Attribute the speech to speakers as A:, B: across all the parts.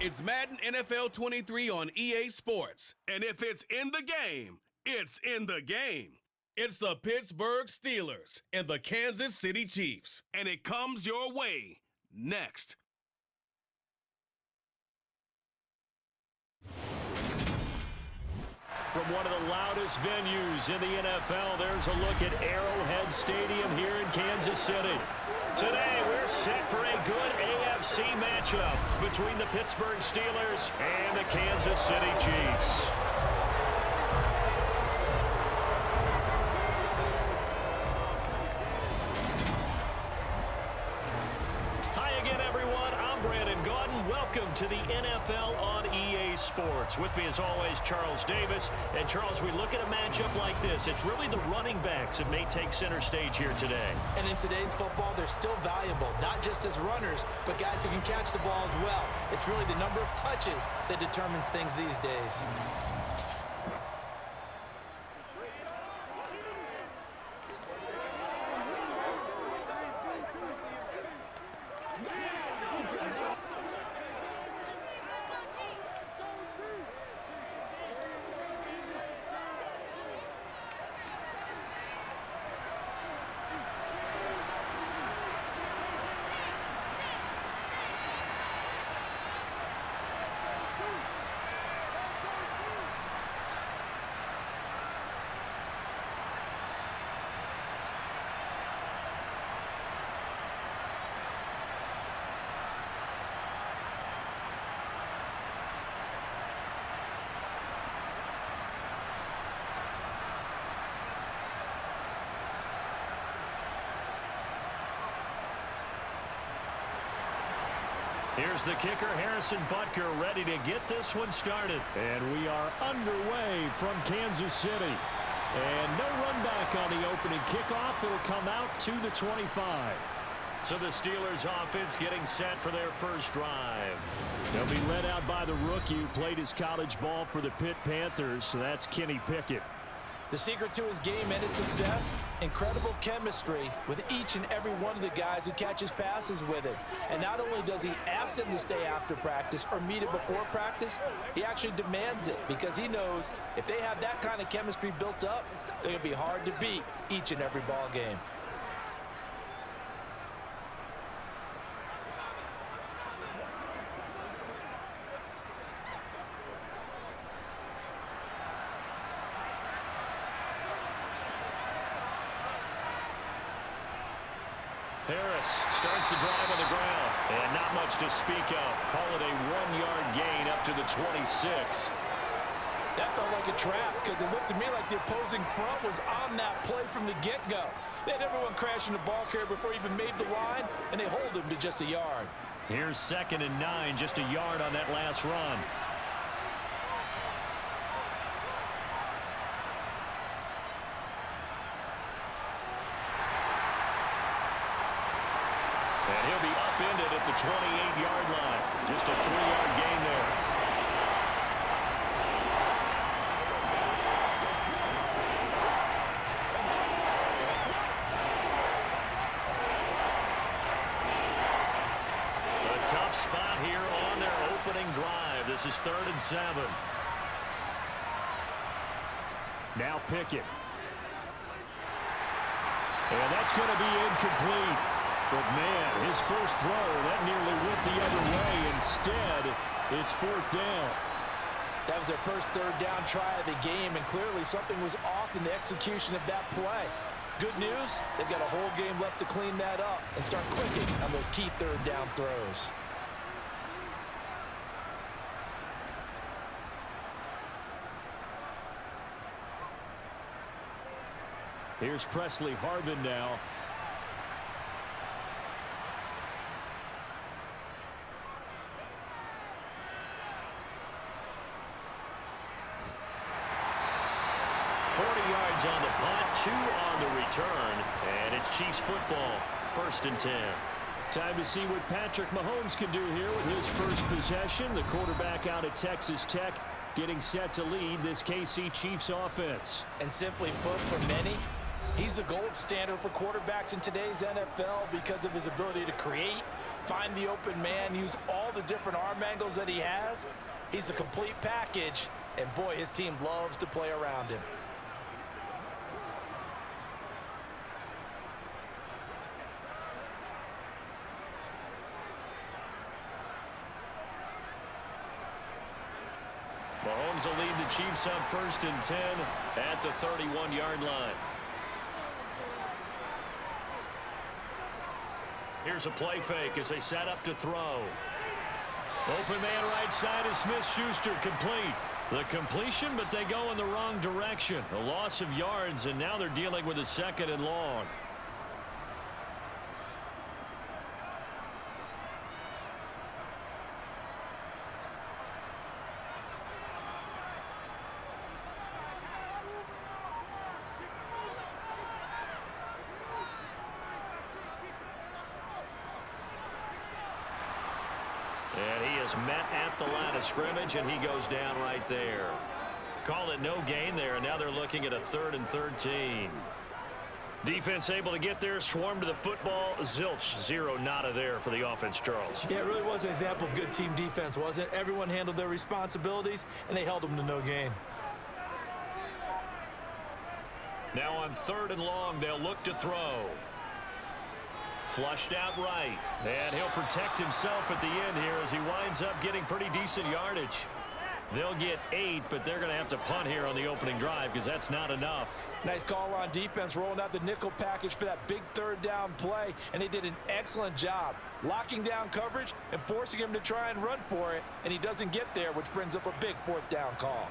A: It's Madden NFL 23 on EA Sports. And if it's in the game, it's in the game. It's the Pittsburgh Steelers and the Kansas City Chiefs. And it comes your way next.
B: From one of the loudest venues in the NFL, there's a look at Arrowhead Stadium here in Kansas City. Today, we're set for a good AFC matchup between the Pittsburgh Steelers and the Kansas City Chiefs. Welcome to the NFL on EA Sports. With me, as always, Charles Davis. And, Charles, we look at a matchup like this. It's really the running backs that may take center stage here today.
C: And in today's football, they're still valuable, not just as runners, but guys who can catch the ball as well. It's really the number of touches that determines things these days.
B: Here's the kicker, Harrison Butker, ready to get this one started. And we are underway from Kansas City. And no run back on the opening kickoff. It'll come out to the 25. So the Steelers offense getting set for their first drive. They'll be led out by the rookie who played his college ball for the Pitt Panthers. So that's Kenny Pickett.
C: The secret to his game and his success, incredible chemistry with each and every one of the guys who catches passes with it. And not only does he ask them to stay after practice or meet it before practice, he actually demands it because he knows if they have that kind of chemistry built up, they're going to be hard to beat each and every ball game.
B: Harris starts the drive on the ground. And not much to speak of. Call it a 1-yard gain up to the 26.
C: That felt like a trap because it looked to me like the opposing front was on that play from the get-go. They had everyone crashing the ball carrier before he even made the line, and they hold him to just a yard.
B: Here's 2nd and 9, just a yard on that last run. And he'll be upended at the 28-yard line. Just a 3-yard gain there. A tough spot here on their opening drive. This is 3rd and 7. Now Pickett. And that's going to be incomplete. But, man, his first throw, that nearly went the other way. Instead, it's 4th down.
C: That was their first 3rd down try of the game, and clearly something was off in the execution of that play. Good news, they've got a whole game left to clean that up and start clicking on those key 3rd down throws.
B: Here's Presley Harvin now. On the punt, 2 on the return, and it's Chiefs football, 1st and 10. Time to see what Patrick Mahomes can do here with his first possession. The quarterback out of Texas Tech getting set to lead this KC Chiefs offense.
C: And simply put, for many, he's the gold standard for quarterbacks in today's NFL because of his ability to create, find the open man, use all the different arm angles that he has, he's a complete package, and boy, his team loves to play around him.
B: Mahomes will lead the Chiefs up 1st and 10 at the 31-yard line. Here's a play fake as they set up to throw. Open man right side is Smith-Schuster, complete. The completion, but they go in the wrong direction. A loss of yards, and now they're dealing with a 2nd and long. And he is met at the line of scrimmage, and he goes down right there. Call it no gain there, and now they're looking at a 3rd and 13. Defense able to get there, swarm to the football. Zilch, 0 nada there for the offense, Charles.
C: Yeah, it really was an example of good team defense, wasn't it? Everyone handled their responsibilities, and they held them to no gain.
B: Now on 3rd and long, they'll look to throw. Flushed out right, and he'll protect himself at the end here as he winds up getting pretty decent yardage. They'll get 8, but they're going to have to punt here on the opening drive because that's not enough.
C: Nice call on defense, rolling out the nickel package for that big 3rd down play, and they did an excellent job locking down coverage and forcing him to try and run for it, and he doesn't get there, which brings up a big 4th down call.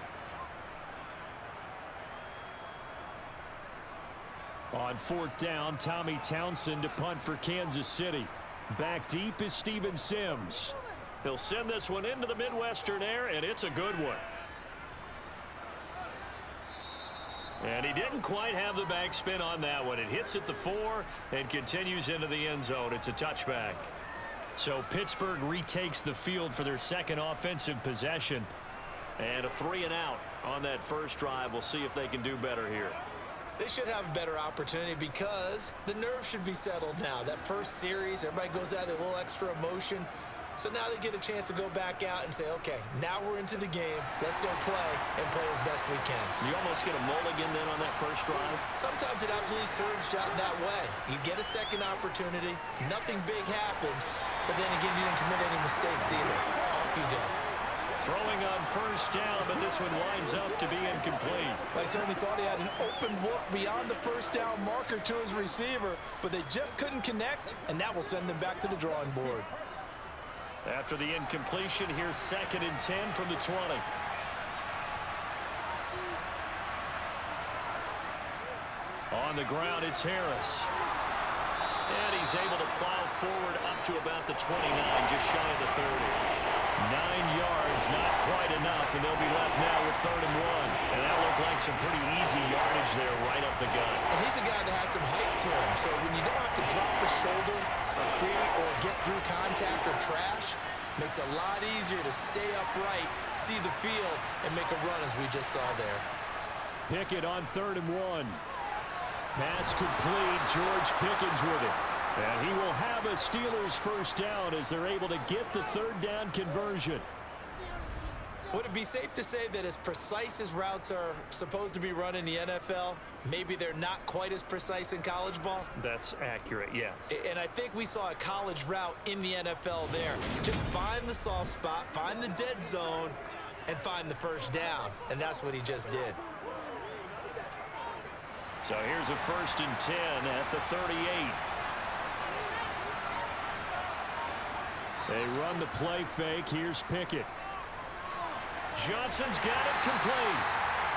B: On 4th down, Tommy Townsend to punt for Kansas City. Back deep is Steven Sims. He'll send this one into the Midwestern air, and it's a good one. And he didn't quite have the backspin on that one. It hits at the 4 and continues into the end zone. It's a touchback. So Pittsburgh retakes the field for their 2nd offensive possession. And a 3 and out on that first drive. We'll see if they can do better here.
C: They should have a better opportunity because the nerves should be settled now. That first series, everybody goes out with a little extra emotion. So now they get a chance to go back out and say, okay, now we're into the game. Let's go play and play as best we can.
B: You almost get a mulligan then on that first drive?
C: Sometimes it absolutely serves that way. You get a 2nd opportunity. Nothing big happened. But then again, you didn't commit any mistakes either. Off you go.
B: Throwing on 1st down, but this one winds up to be incomplete.
C: I certainly thought he had an open look beyond the 1st down marker to his receiver, but they just couldn't connect, and that will send them back to the drawing board.
B: After the incompletion, here's 2nd and 10 from the 20. On the ground, it's Harris. And he's able to plow forward up to about the 29, just shy of the 30. 9 yards, not quite enough, and they'll be left now with 3rd and 1. And that looked like some pretty easy yardage there right up the gut.
C: And he's a guy that has some height to him, so when you don't have to drop a shoulder or create or get through contact or trash, makes it a lot easier to stay upright, see the field, and make a run as we just saw there.
B: Pickett on 3rd and 1. Pass complete, George Pickens with it. And he will have a Steelers 1st down as they're able to get the 3rd down conversion.
C: Would it be safe to say that as precise as routes are supposed to be run in the NFL, maybe they're not quite as precise in college ball?
B: That's accurate, yeah.
C: And I think we saw a college route in the NFL there. Just find the soft spot, find the dead zone, and find the 1st down. And that's what he just did.
B: So here's a 1st and 10 at the 38. They run the play fake. Here's Pickett. Johnson's got it complete.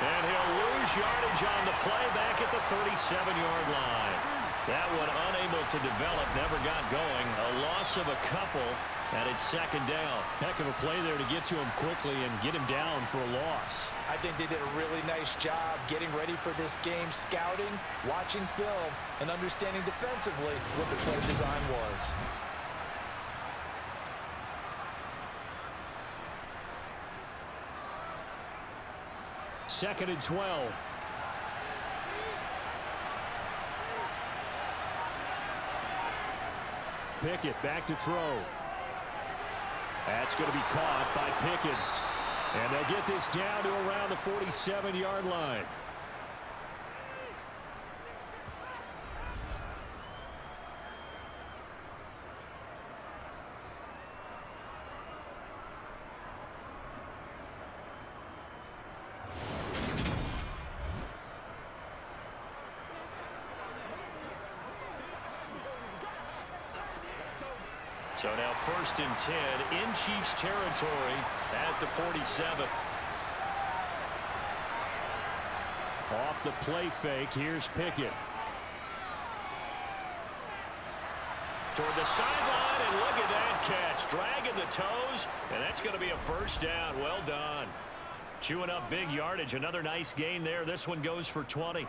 B: And he'll lose yardage on the play back at the 37-yard line. That one unable to develop, never got going. A loss of a couple, and it's 2nd down.
D: Heck of a play there to get to him quickly and get him down for a loss.
C: I think they did a really nice job getting ready for this game, scouting, watching film, and understanding defensively what the play design was.
D: Second and 12. Pickett back to throw.
B: That's going to be caught by Pickens. And they'll get this down to around the 47-yard line. So now 1st and 10 in Chiefs territory at the 47. Off the play fake, here's Pickett. Toward the sideline, and look at that catch. Dragging the toes, and that's going to be a first down. Well done. Chewing up big yardage. Another nice gain there. This one goes for 20.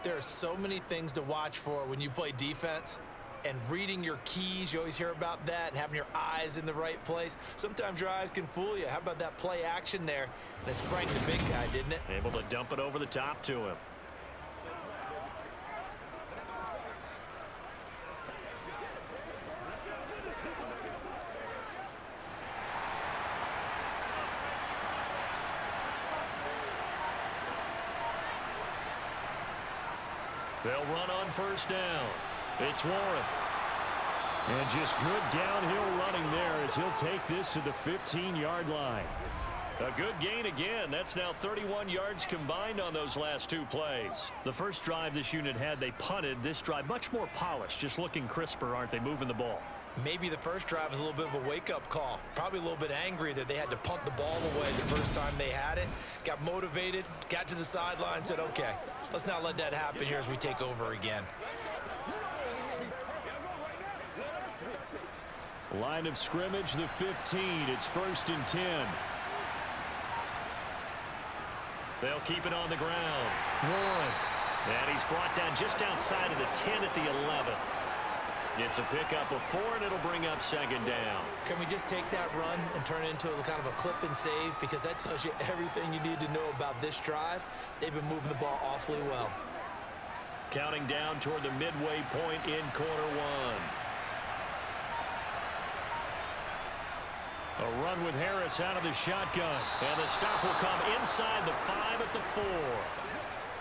C: There are so many things to watch for when you play defense. And reading your keys, you always hear about that, and having your eyes in the right place. Sometimes your eyes can fool you. How about that play action there? And it sprang the big guy, didn't it?
B: Able to dump it over the top to him. They'll run on 1st down. It's Warren. And just good downhill running there as he'll take this to the 15-yard line. A good gain again. That's now 31 yards combined on those last 2 plays. The first drive this unit had, they punted. This drive much more polished, just looking crisper, aren't they, moving the ball?
C: Maybe the first drive was a little bit of a wake-up call. Probably a little bit angry that they had to punt the ball away the first time they had it. Got motivated, got to the sideline, said, okay, let's not let that happen here as we take over again.
B: Line of scrimmage, the 15. It's 1st and 10. They'll keep it on the ground. Warren. And he's brought down just outside of the 10 at the 11. It's a pickup of 4, and it'll bring up 2nd down.
C: Can we just take that run and turn it into a kind of a clip and save? Because that tells you everything you need to know about this drive. They've been moving the ball awfully well.
B: Counting down toward the midway point in quarter 1. A run with Harris out of the shotgun. And the stop will come inside the 5 at the 4.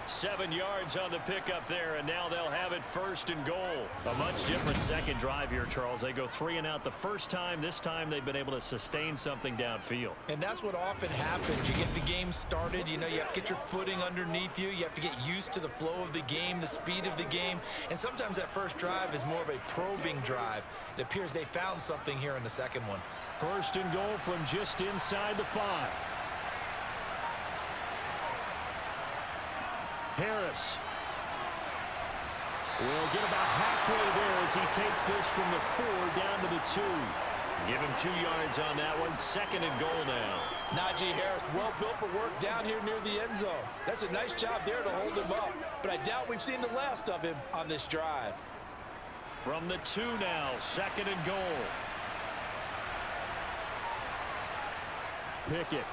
B: 7 yards on the pickup there, and now they'll have it 1st and goal. A much different second drive here, Charles. They go 3 and out the first time. This time they've been able to sustain something downfield.
C: And that's what often happens. You get the game started. You know, you have to get your footing underneath you. You have to get used to the flow of the game, the speed of the game. And sometimes that first drive is more of a probing drive. It appears they found something here in the second one.
B: 1st and goal from just inside the 5. Harris will get about halfway there as he takes this from the 4 down to the 2. Give him 2 yards on that one. 2nd and goal now.
C: Najee Harris, well built for work down here near the end zone. That's a nice job there to hold him up. But I doubt we've seen the last of him on this drive.
B: From the 2 now, 2nd and goal. Pickett.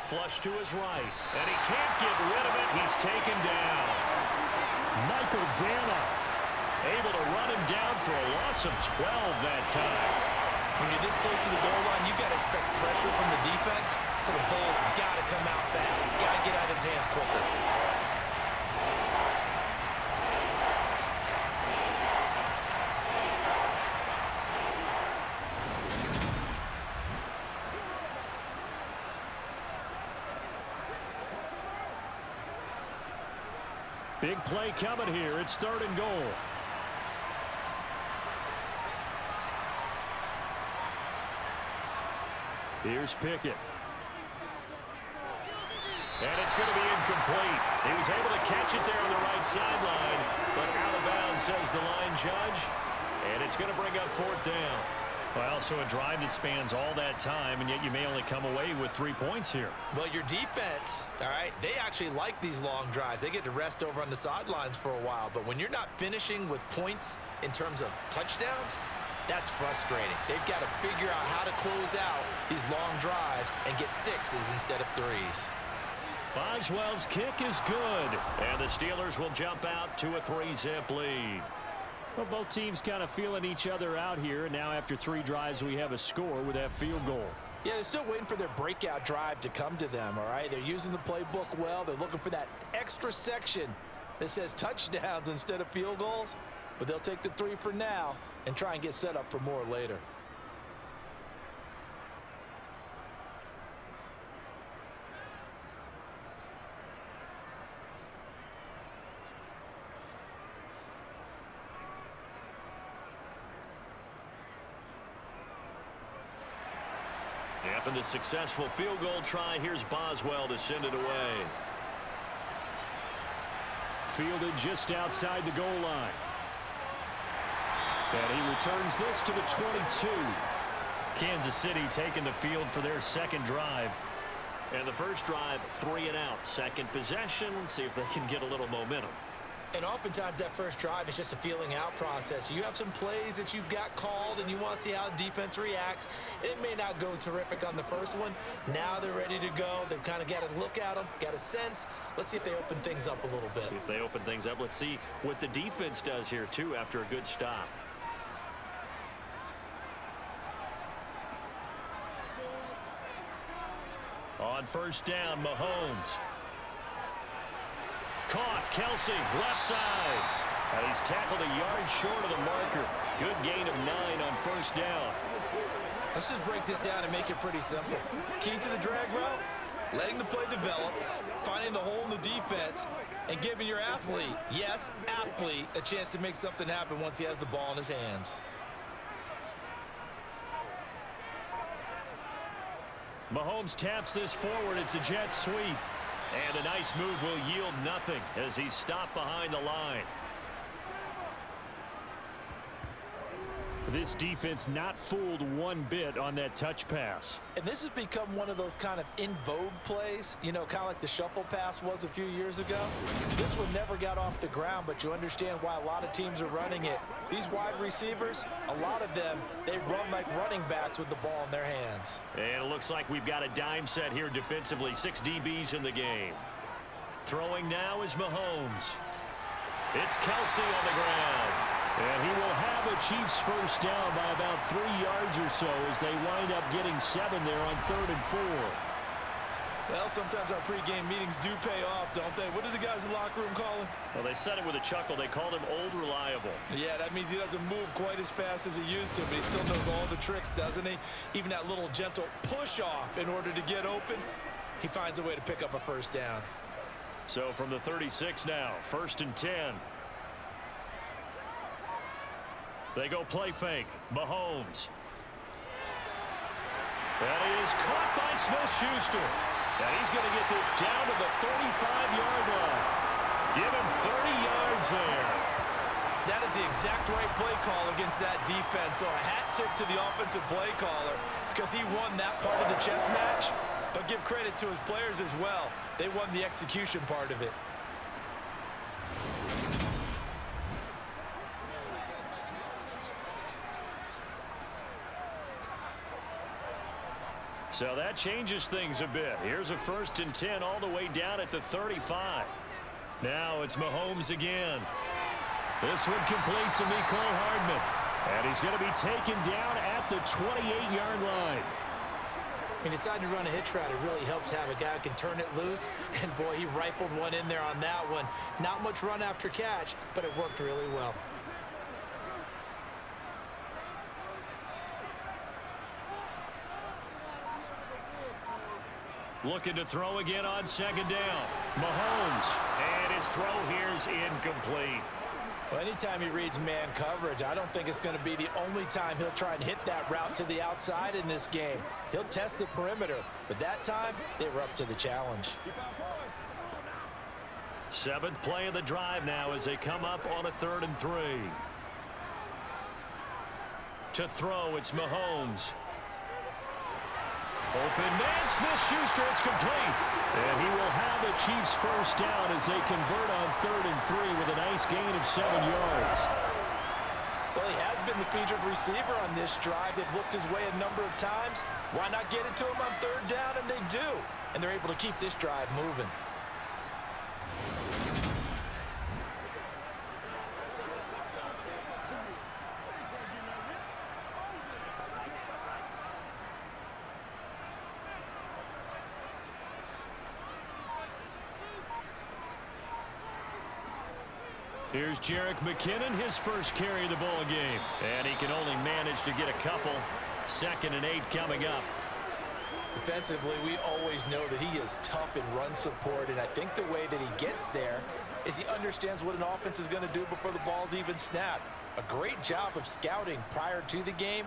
B: Flush to his right, and he can't get rid of it. He's taken down. Michael Dana able to run him down for a loss of 12 that time.
C: When you're this close to the goal line, you've got to expect pressure from the defense, so the ball's got to come out fast. Got to get out of his hands quicker.
B: Big play coming here. It's 3rd and goal. Here's Pickett. And it's going to be incomplete. He was able to catch it there on the right sideline, but out of bounds, says the line judge. And it's going to bring up 4th down. Well, so a drive that spans all that time, and yet you may only come away with 3 points here.
C: Well, your defense, all right, they actually like these long drives. They get to rest over on the sidelines for a while. But when you're not finishing with points in terms of touchdowns, that's frustrating. They've got to figure out how to close out these long drives and get 6s instead of 3s.
B: Boswell's kick is good, and the Steelers will jump out to a 3-zip lead. Well, both teams kind of feeling each other out here. And now after 3 drives, we have a score with that field goal.
C: Yeah, they're still waiting for their breakout drive to come to them, all right? They're using the playbook well. They're looking for that extra section that says touchdowns instead of field goals. But they'll take the 3 for now and try and get set up for more later.
B: After the successful field goal try, here's Boswell to send it away. Fielded just outside the goal line. And he returns this to the 22. Kansas City taking the field for their second drive. And the first drive, 3 and out. Second possession, see if they can get a little momentum.
C: And oftentimes that first drive is just a feeling out process. You have some plays that you've got called and you want to see how the defense reacts. It may not go terrific on the first one. Now they're ready to go. They've kind of got to look at them, got a sense. Let's see if they open things up a little bit.
B: See if they open things up. Let's see what the defense does here, too, after a good stop. On first down, Mahomes. Caught, Kelsey, left side. And he's tackled a yard short of the marker. Good gain of 9 on first down.
C: Let's just break this down and make it pretty simple. Key to the drag route, letting the play develop, finding the hole in the defense, and giving your athlete, yes, athlete, a chance to make something happen once he has the ball in his hands.
B: Mahomes taps this forward. It's a jet sweep. And a nice move will yield nothing as he's stopped behind the line. This defense not fooled one bit on that touch pass.
C: And this has become one of those kind of in vogue plays, you know, kind of like the shuffle pass was a few years ago. This one never got off the ground, but you understand why a lot of teams are running it. These wide receivers, a lot of them, they run like running backs with the ball in their hands.
B: And it looks like we've got a dime set here defensively. 6 DBs in the game. Throwing now is Mahomes. It's Kelsey on the ground. And he will have a Chiefs first down by about 3 yards or so as they wind up getting 7 there on 3rd and 4.
C: Well, sometimes our pregame meetings do pay off, don't they? What did the guys in the locker room call him?
B: Well, they said it with a chuckle. They called him Old Reliable.
C: Yeah, that means he doesn't move quite as fast as he used to, but he still knows all the tricks, doesn't he? Even that little gentle push-off in order to get open, he finds a way to pick up a first down.
B: So from the 36 now, 1st and 10. They go play fake. Mahomes. That is caught by Smith-Schuster. And he's going to get this down to the 35-yard line. Give him 30 yards there.
C: That is the exact right play call against that defense. So a hat tip to the offensive play caller because he won that part of the chess match. But give credit to his players as well. They won the execution part of it.
B: So that changes things a bit. Here's a 1st and 10 all the way down at the 35. Now it's Mahomes again. This one complete to Mecole Hardman. And he's going to be taken down at the 28-yard line.
C: When you decide to run a hitch route, it really helps to have a guy who can turn it loose. And, boy, he rifled one in there on that one. Not much run after catch, but it worked really well.
B: Looking to throw again on 2nd down. Mahomes. And his throw here is incomplete.
C: Well, anytime he reads man coverage, I don't think it's going to be the only time he'll try and hit that route to the outside in this game. He'll test the perimeter, but that time, they were up to the challenge.
B: 7th play of the drive now as they come up on a 3rd and 3. To throw, it's Mahomes. Open man, Smith-Schuster, it's complete. And he will have the Chiefs first down as they convert on 3rd and 3 with a nice gain of 7 yards.
C: Well, he has been the featured receiver on this drive. They've looked his way a number of times. Why not get it to him on 3rd down? And they do. And they're able to keep this drive moving.
B: Here's Jerick McKinnon, his first carry of the ball game. And he can only manage to get a couple. 2nd and 8 coming up.
C: Defensively, we always know that he is tough in run support, and I think the way that he gets there is he understands what an offense is going to do before the ball's even snapped. A great job of scouting prior to the game,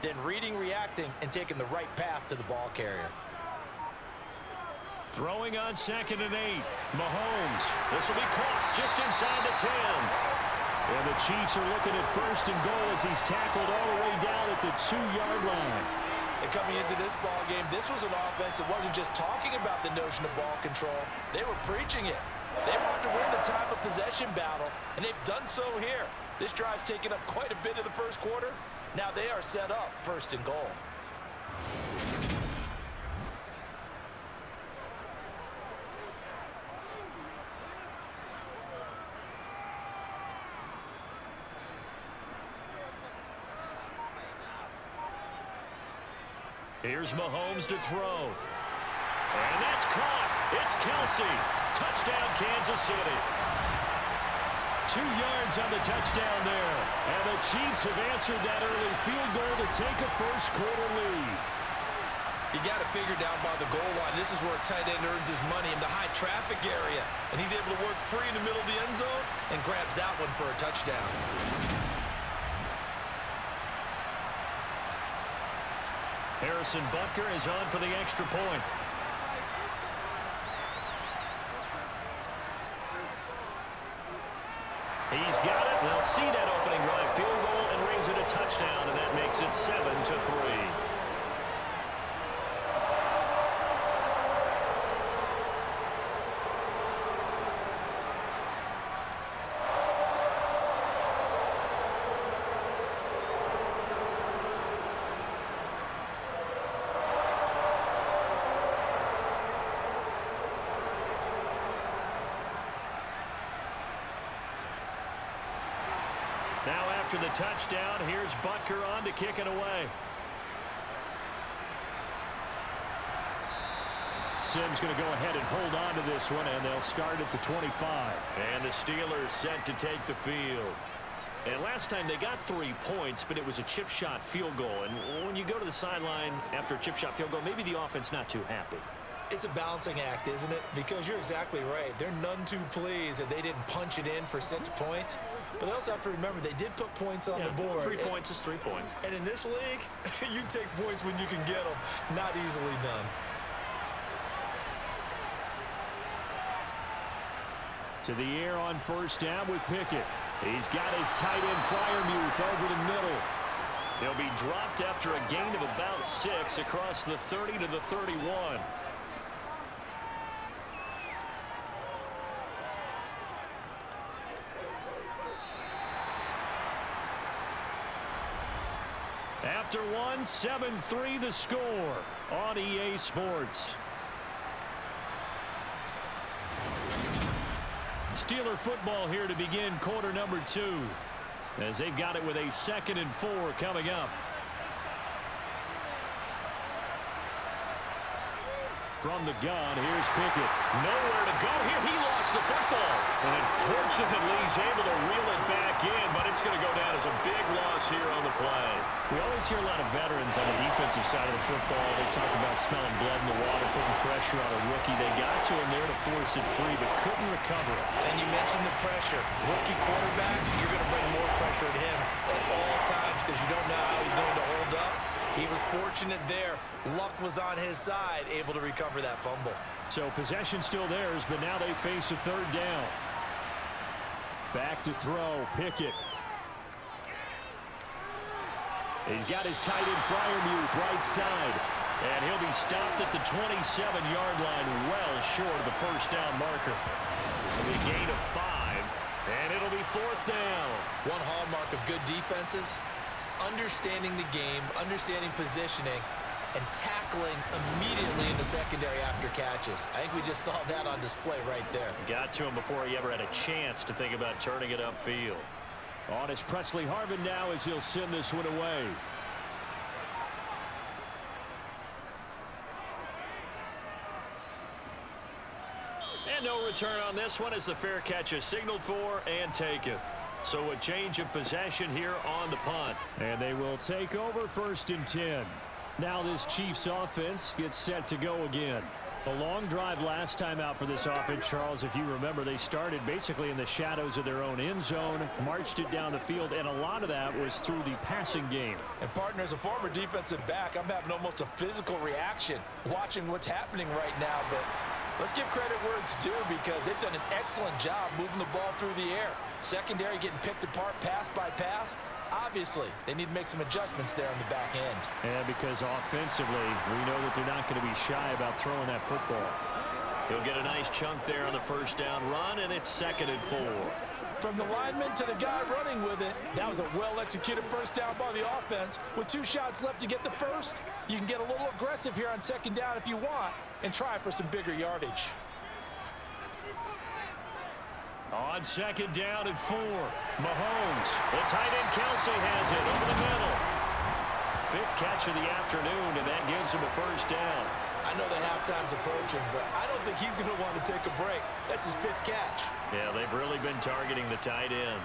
C: then reading, reacting, and taking the right path to the ball carrier.
B: Throwing on 2nd and 8. Mahomes. This will be caught just inside the 10. And the Chiefs are looking at 1st and goal as he's tackled all the way down at the 2-yard line.
C: And coming into this ball game, this was an offense that wasn't just talking about the notion of ball control. They were preaching it. They wanted to win the time of possession battle, and they've done so here. This drive's taken up quite a bit of the first quarter. Now they are set up 1st and goal.
B: Here's Mahomes to throw. And that's caught. It's Kelsey. Touchdown, Kansas City. 2 yards on the touchdown there. And the Chiefs have answered that early field goal to take a first quarter lead.
C: You got to figure down by the goal line. This is where a tight end earns his money in the high traffic area. And he's able to work free in the middle of the end zone and grabs that one for a touchdown.
B: Harrison Butker is on for the extra point. He's got it. They'll see that opening drive field goal and raise it a touchdown, and that makes it 7-3. Now after the touchdown, here's Butker on to kick it away. Simms going to go ahead and hold on to this one, and they'll start at the 25. And the Steelers set to take the field. And last time they got 3 points, but it was a chip shot field goal. And when you go to the sideline after a chip shot field goal, maybe the offense not too happy.
C: It's a balancing act, isn't it? Because you're exactly right. They're none too pleased that they didn't punch it in for 6 points. But they also have to remember they did put points on the board.
B: 3 points is 3 points.
C: And in this league, you take points when you can get them. Not easily done.
B: To the air on 1st down with Pickett. He's got his tight end Freiermuth over the middle. He'll be dropped after a gain of about 6 across the 30 to the 31. After 1, 7-3 the score on EA Sports. Steeler football here to begin quarter number 2, as they've got it with a 2nd and 4 coming up. From the gun, here's Pickett. Nowhere to go here. He lost the football. And unfortunately, he's able to reel it back in, but it's going to go down as a big loss here on the play. We always hear a lot of veterans on the defensive side of the football. They talk about smelling blood in the water, putting pressure on a rookie. They got to him there to force it free, but couldn't recover it.
C: And you mentioned the pressure. Rookie quarterback, you're going to bring more pressure at him at all times because you don't know how he's going to hold up. He was fortunate there. Luck was on his side, able to recover that fumble.
B: So possession still theirs, but now they face a 3rd down. Back to throw, Pickett. He's got his tight end Freiermuth right side. And he'll be stopped at the 27-yard line, well short of the 1st down marker. It'll be a gain of 5, and it'll be 4th down.
C: One hallmark of good defenses is understanding the game, understanding positioning, and tackling immediately in the secondary after catches. I think we just saw that on display right there.
B: Got to him before he ever had a chance to think about turning it upfield. On is Presley Harvin now as he'll send this one away. And no return on this one as the fair catch is signaled for and taken. So a change of possession here on the punt.
D: And they will take over 1st and 10. Now this Chiefs offense gets set to go again. A long drive last time out for this offense, Charles. If you remember, they started basically in the shadows of their own end zone, marched it down the field, and a lot of that was through the passing game.
C: And partner, as a former defensive back, I'm having almost a physical reaction watching what's happening right now. But let's give credit where it's due because they've done an excellent job moving the ball through the air. Secondary getting picked apart pass by pass. Obviously, they need to make some adjustments there on the back end.
D: And because offensively, we know that they're not going to be shy about throwing that football.
B: He'll get a nice chunk there on the 1st down run, and it's 2nd and 4.
C: From the lineman to the guy running with it, that was a well-executed 1st down by the offense. With 2 shots left to get the 1st, you can get a little aggressive here on 2nd down if you want and try for some bigger yardage.
B: On 2nd down and 4, Mahomes. The tight end Kelsey has it over the middle. 5th catch of the afternoon, and that gives him a 1st down.
C: I know the halftime's approaching, but I don't think he's going to want to take a break. That's his 5th catch.
B: Yeah, they've really been targeting the tight end.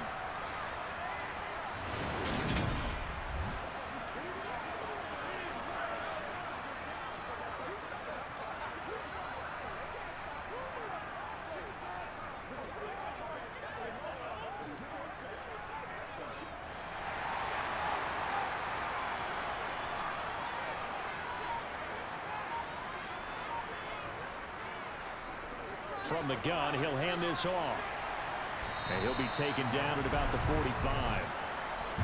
D: From the gun, he'll hand this off. And he'll be taken down at about the 45.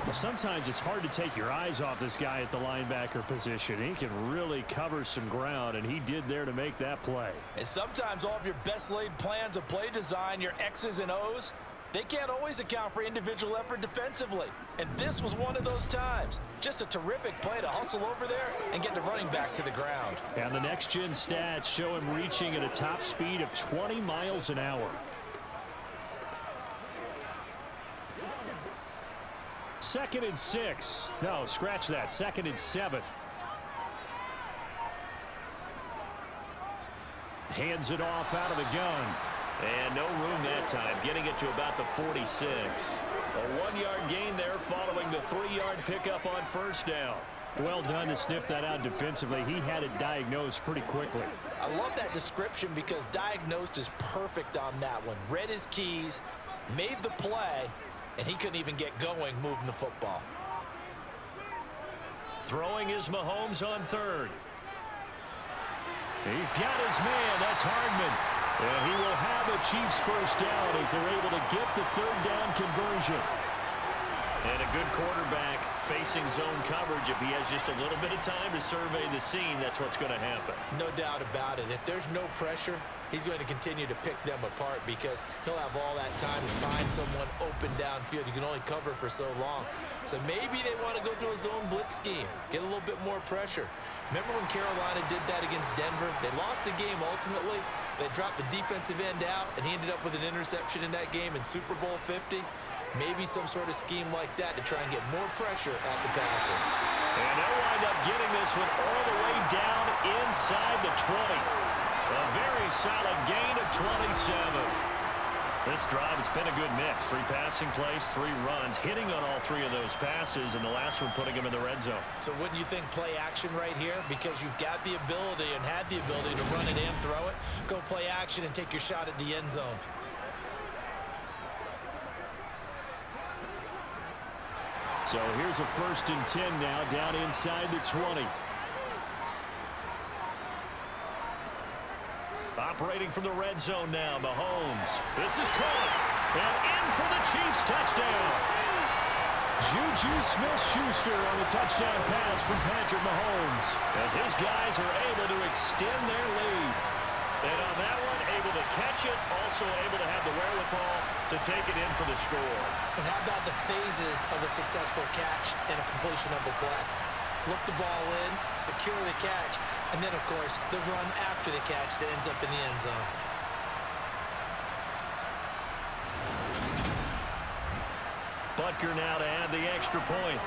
D: Well, sometimes it's hard to take your eyes off this guy at the linebacker position. He can really cover some ground, and he did there to make that play.
C: And sometimes all of your best laid plans of play design, your X's and O's, they can't always account for individual effort defensively. And this was one of those times. Just a terrific play to hustle over there and get the running back to the ground.
D: And the next-gen stats show him reaching at a top speed of 20 miles an hour. 2nd and 6. No, scratch that. 2nd and 7. Hands it off out of the gun.
B: And no room that time, getting it to about the 46. A 1-yard gain there following the 3-yard pickup on 1st down.
D: Well done to sniff that out defensively. He had it diagnosed pretty quickly.
C: I love that description because diagnosed is perfect on that one. Read his keys, made the play, and he couldn't even get going moving the football.
B: Throwing is Mahomes on 3rd.
D: He's got his man. That's Hardman. And he will have a Chiefs 1st down as they're able to get the 3rd down conversion.
B: And a good quarterback facing zone coverage. If he has just a little bit of time to survey the scene, that's what's going to happen.
C: No doubt about it. If there's no pressure, he's going to continue to pick them apart because he'll have all that time to find someone open downfield. You can only cover for so long. So maybe they want to go to a zone blitz scheme, get a little bit more pressure. Remember when Carolina did that against Denver? They lost the game ultimately. They dropped the defensive end out, and he ended up with an interception in that game in Super Bowl 50. Maybe some sort of scheme like that to try and get more pressure at the passer.
B: And they'll wind up getting this one all the way down inside the 20. A very solid gain of 27. This drive, it's been a good mix. 3 passing plays, 3 runs, hitting on all 3 of those passes, and the last one putting him in the red zone.
C: So wouldn't you think play action right here? Because you've got the ability and had the ability to run it and throw it. Go play action and take your shot at the end zone.
D: So here's a 1st and 10 now down inside the 20.
B: Operating from the red zone now, Mahomes. This is caught. And in for the Chiefs touchdown.
D: Juju Smith-Schuster on the touchdown pass from Patrick Mahomes.
B: As his guys are able to extend their lead. And on that one, able to catch it, also able to have the wherewithal to take it in for the score.
C: And how about the phases of a successful catch and a completion of a play? Look the ball in, secure the catch, and then, of course, the run after the catch that ends up in the end zone.
B: Butker now to add the extra point.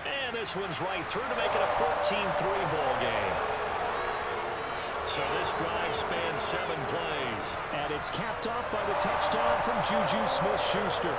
B: And this one's right through to make it a 14-3 ball game. So this drive spans 7 plays.
D: And it's capped off by the touchdown from Juju Smith-Schuster.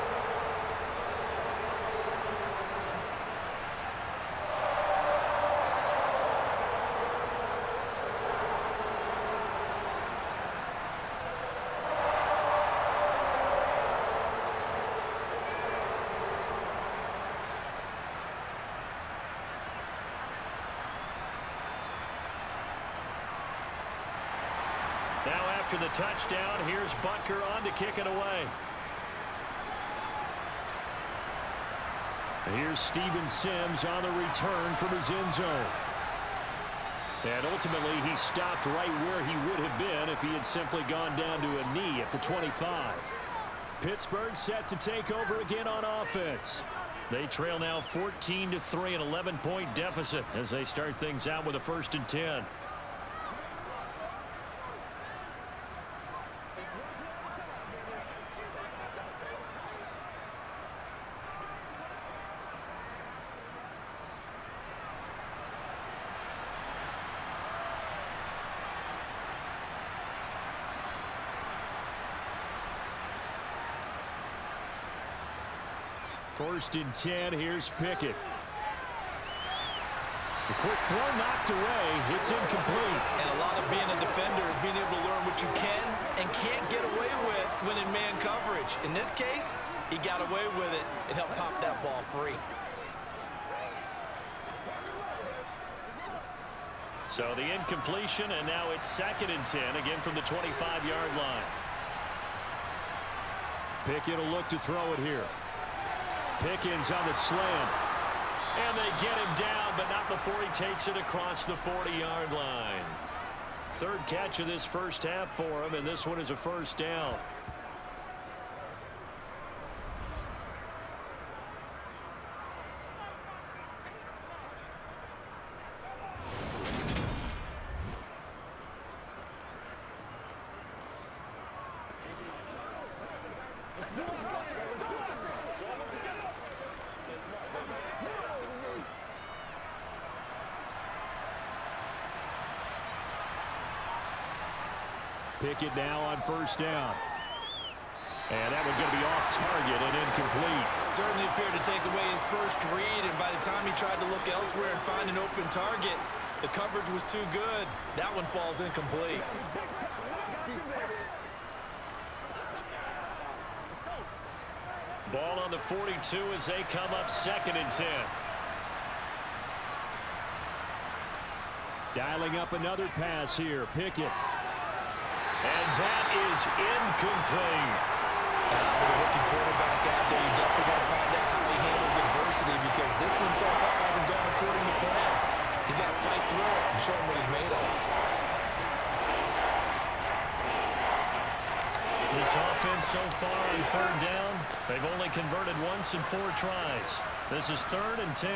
B: Now after the touchdown, here's Butker on to kick it away.
D: Here's Steven Sims on the return from his end zone. And ultimately, he stopped right where he would have been if he had simply gone down to a knee at the 25. Pittsburgh set to take over again on offense. They trail now 14-3, an 11-point deficit as they start things out with a 1st and 10. First and 10, here's Pickett. The quick throw knocked away. It's incomplete.
C: And a lot of being a defender is being able to learn what you can and can't get away with when in man coverage. In this case, he got away with it and helped pop that ball free.
B: So the incompletion, and now it's 2nd and 10, again from the 25-yard line.
D: Pickett will look to throw it here. Pickens on the slant.
B: And they get him down, but not before he takes it across the 40-yard line. 3rd catch of this first half for him, and this one is a 1st down.
D: Pickett now on 1st down. And that one's going to be off target and incomplete.
C: Certainly appeared to take away his first read, and by the time he tried to look elsewhere and find an open target, the coverage was too good. That one falls incomplete.
B: Ball on the 42 as they come up 2nd and 10.
D: Dialing up another pass here. Pickett.
B: And that is incomplete.
C: With a rookie quarterback out there, you definitely got to find out how he handles adversity, because this one so far hasn't gone according to plan. He's got to fight through it and show him what he's made of.
B: This offense so far on 3rd down, they've only converted once in 4 tries. This is 3rd and 10.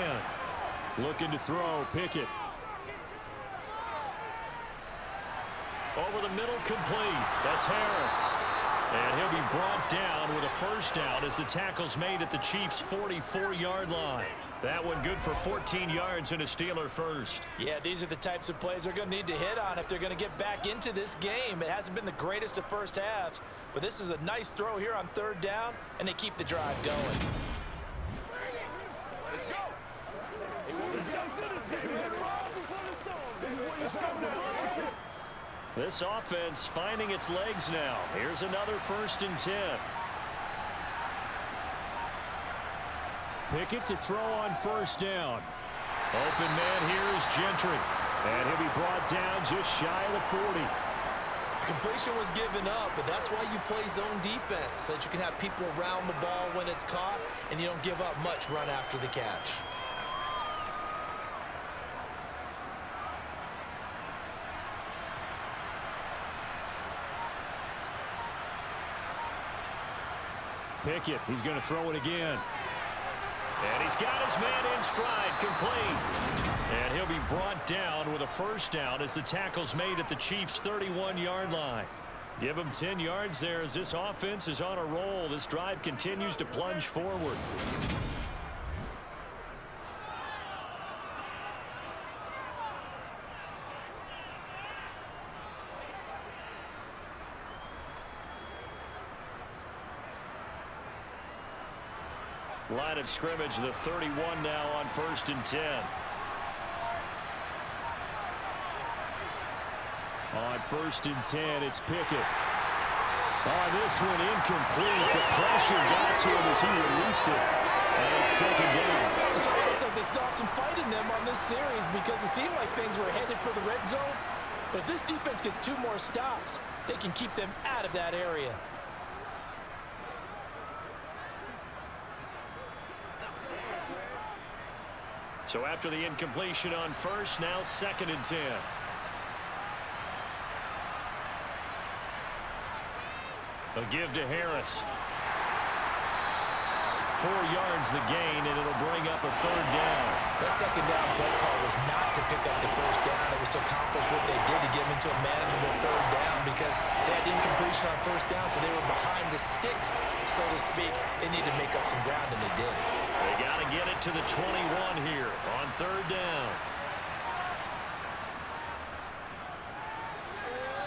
D: Looking to throw. Pickett.
B: Over the middle, complete. That's Harris. And he'll be brought down with a 1st down as the tackle's made at the Chiefs' 44-yard line. That one good for 14 yards and a Steeler first.
C: Yeah, these are the types of plays they're going to need to hit on if they're going to get back into this game. It hasn't been the greatest of first halves, but this is a nice throw here on 3rd down, and they keep the drive going.
E: Let's go.
B: This offense finding its legs now. Here's another 1st and 10.
D: Pickett to throw on 1st down.
B: Open man here is Gentry.
D: And he'll be brought down just shy of the 40.
C: Completion was given up, but that's why you play zone defense, so that you can have people around the ball when it's caught, and you don't give up much run after the catch.
D: Pickett, he's going to throw it again.
B: And he's got his man in stride, complete. And he'll be brought down with a 1st down as the tackle's made at the Chiefs' 31-yard line. Give him 10 yards there as this offense is on a roll. This drive continues to plunge forward. Line of scrimmage, the 31 now on 1st and 10. On 1st and 10, it's Pickett. Oh, this one incomplete. The pressure got to him as he released it. And it's 2nd down.
C: So it looks like they still have some fight in them on this series because it seemed like things were headed for the red zone. But if this defense gets 2 more stops, they can keep them out of that area.
B: So after the incompletion on 1st, now 2nd and 10. A give to Harris. 4 yards the gain, and it'll bring up a 3rd down.
C: That 2nd down play call was not to pick up the 1st down. It was to accomplish what they did to get them into a manageable 3rd down because they had incompletion on 1st down, so they were behind the sticks, so to speak. They needed to make up some ground, and they did.
B: They got to get it to the 21 here on 3rd down.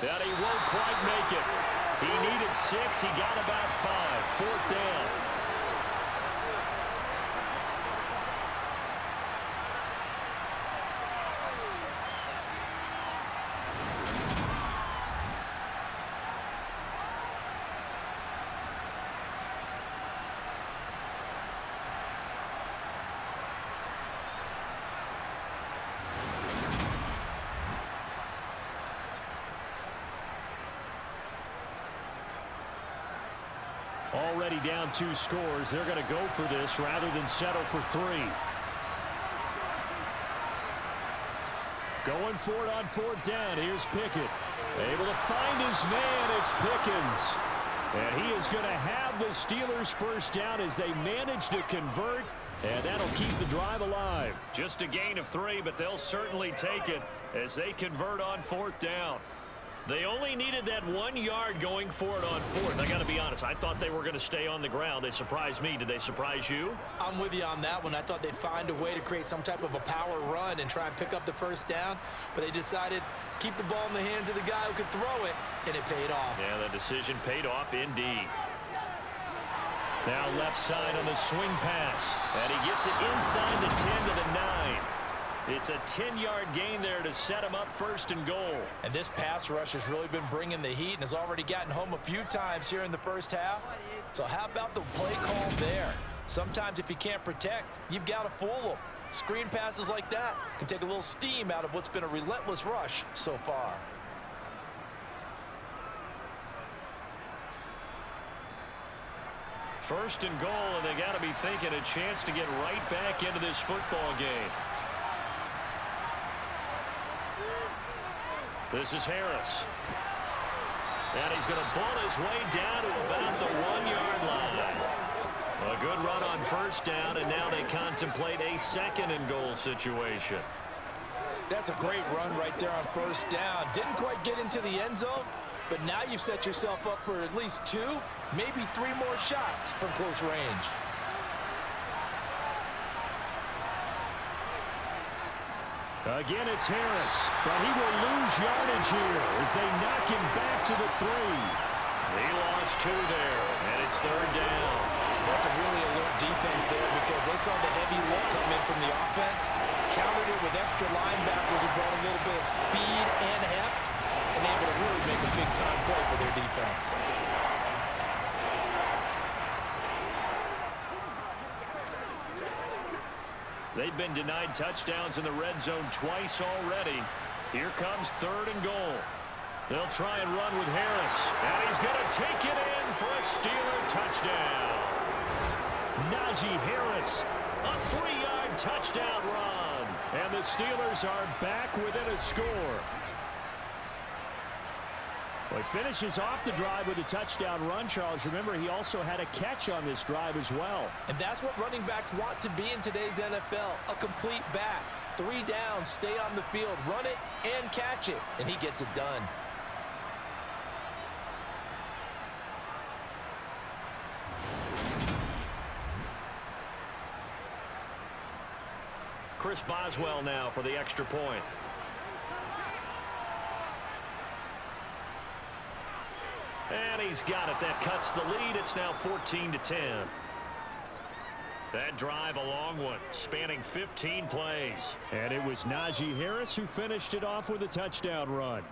B: But he won't quite make it. He needed 6. He got about 5. 4th down. Already down 2 scores. They're going to go for this rather than settle for 3. Going for it on 4th down. Here's Pickett. Able to find his man. It's Pickens. And he is going to have the Steelers' 1st down as they manage to convert. And that'll keep the drive alive. Just a gain of 3, but they'll certainly take it as they convert on 4th down. They only needed that 1 yard going for it on 4th. I got to be honest, I thought they were going to stay on the ground. They surprised me. Did they surprise you?
C: I'm with you on that one. I thought they'd find a way to create some type of a power run and try and pick up the 1st down, but they decided keep the ball in the hands of the guy who could throw it, and it paid off.
B: Yeah, that decision paid off indeed. Now left side on the swing pass, and he gets it inside the 10 to the 9. It's a 10-yard gain there to set him up 1st and goal.
C: And this pass rush has really been bringing the heat and has already gotten home a few times here in the 1st half. So how about the play call there? Sometimes if you can't protect, you've got to fool them. Screen passes like that can take a little steam out of what's been a relentless rush so far.
B: First and goal, and they got to be thinking a chance to get right back into this football game. This is Harris. And he's going to bull his way down to about the 1-yard line. A good run on 1st down, and now they contemplate a 2nd and goal situation.
C: That's a great run right there on 1st down. Didn't quite get into the end zone, but now you've set yourself up for at least 2, maybe 3 more shots from close range.
B: Again, it's Harris, but he will lose yardage here as they knock him back to the 3. He lost 2 there, and it's 3rd down.
C: That's a really alert defense there because they saw the heavy look come in from the offense, countered it with extra linebackers who brought a little bit of speed and heft, and able to really make a big-time play for their defense.
B: They've been denied touchdowns in the red zone twice already. Here comes 3rd and goal. They'll try and run with Harris, and he's going to take it in for a Steeler touchdown. Najee Harris, a 3-yard touchdown run, and the Steelers are back within a score.
D: Well, he finishes off the drive with a touchdown run, Charles. Remember, he also had a catch on this drive as well.
C: And that's what running backs want to be in today's NFL, a complete back. 3 downs, stay on the field, run it, and catch it, and he gets it done.
B: Chris Boswell now for the extra point. And he's got it. That cuts the lead. It's now 14-10. That drive a long one, spanning 15 plays.
D: And it was Najee Harris who finished it off with a touchdown run.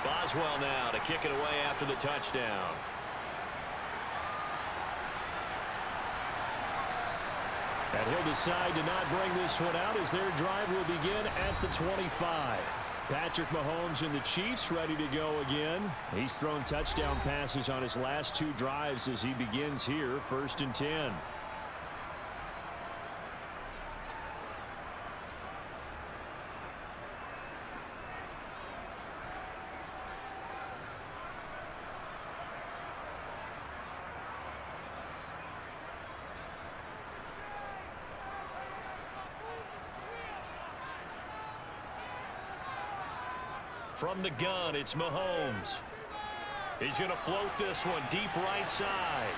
B: Boswell now to kick it away after the touchdown.
D: And he'll decide to not bring this one out as their drive will begin at the 25. Patrick Mahomes and the Chiefs ready to go again. He's thrown touchdown passes on his last 2 drives as he begins here, 1st and 10.
B: From the gun, it's Mahomes. He's going to float this one deep right side.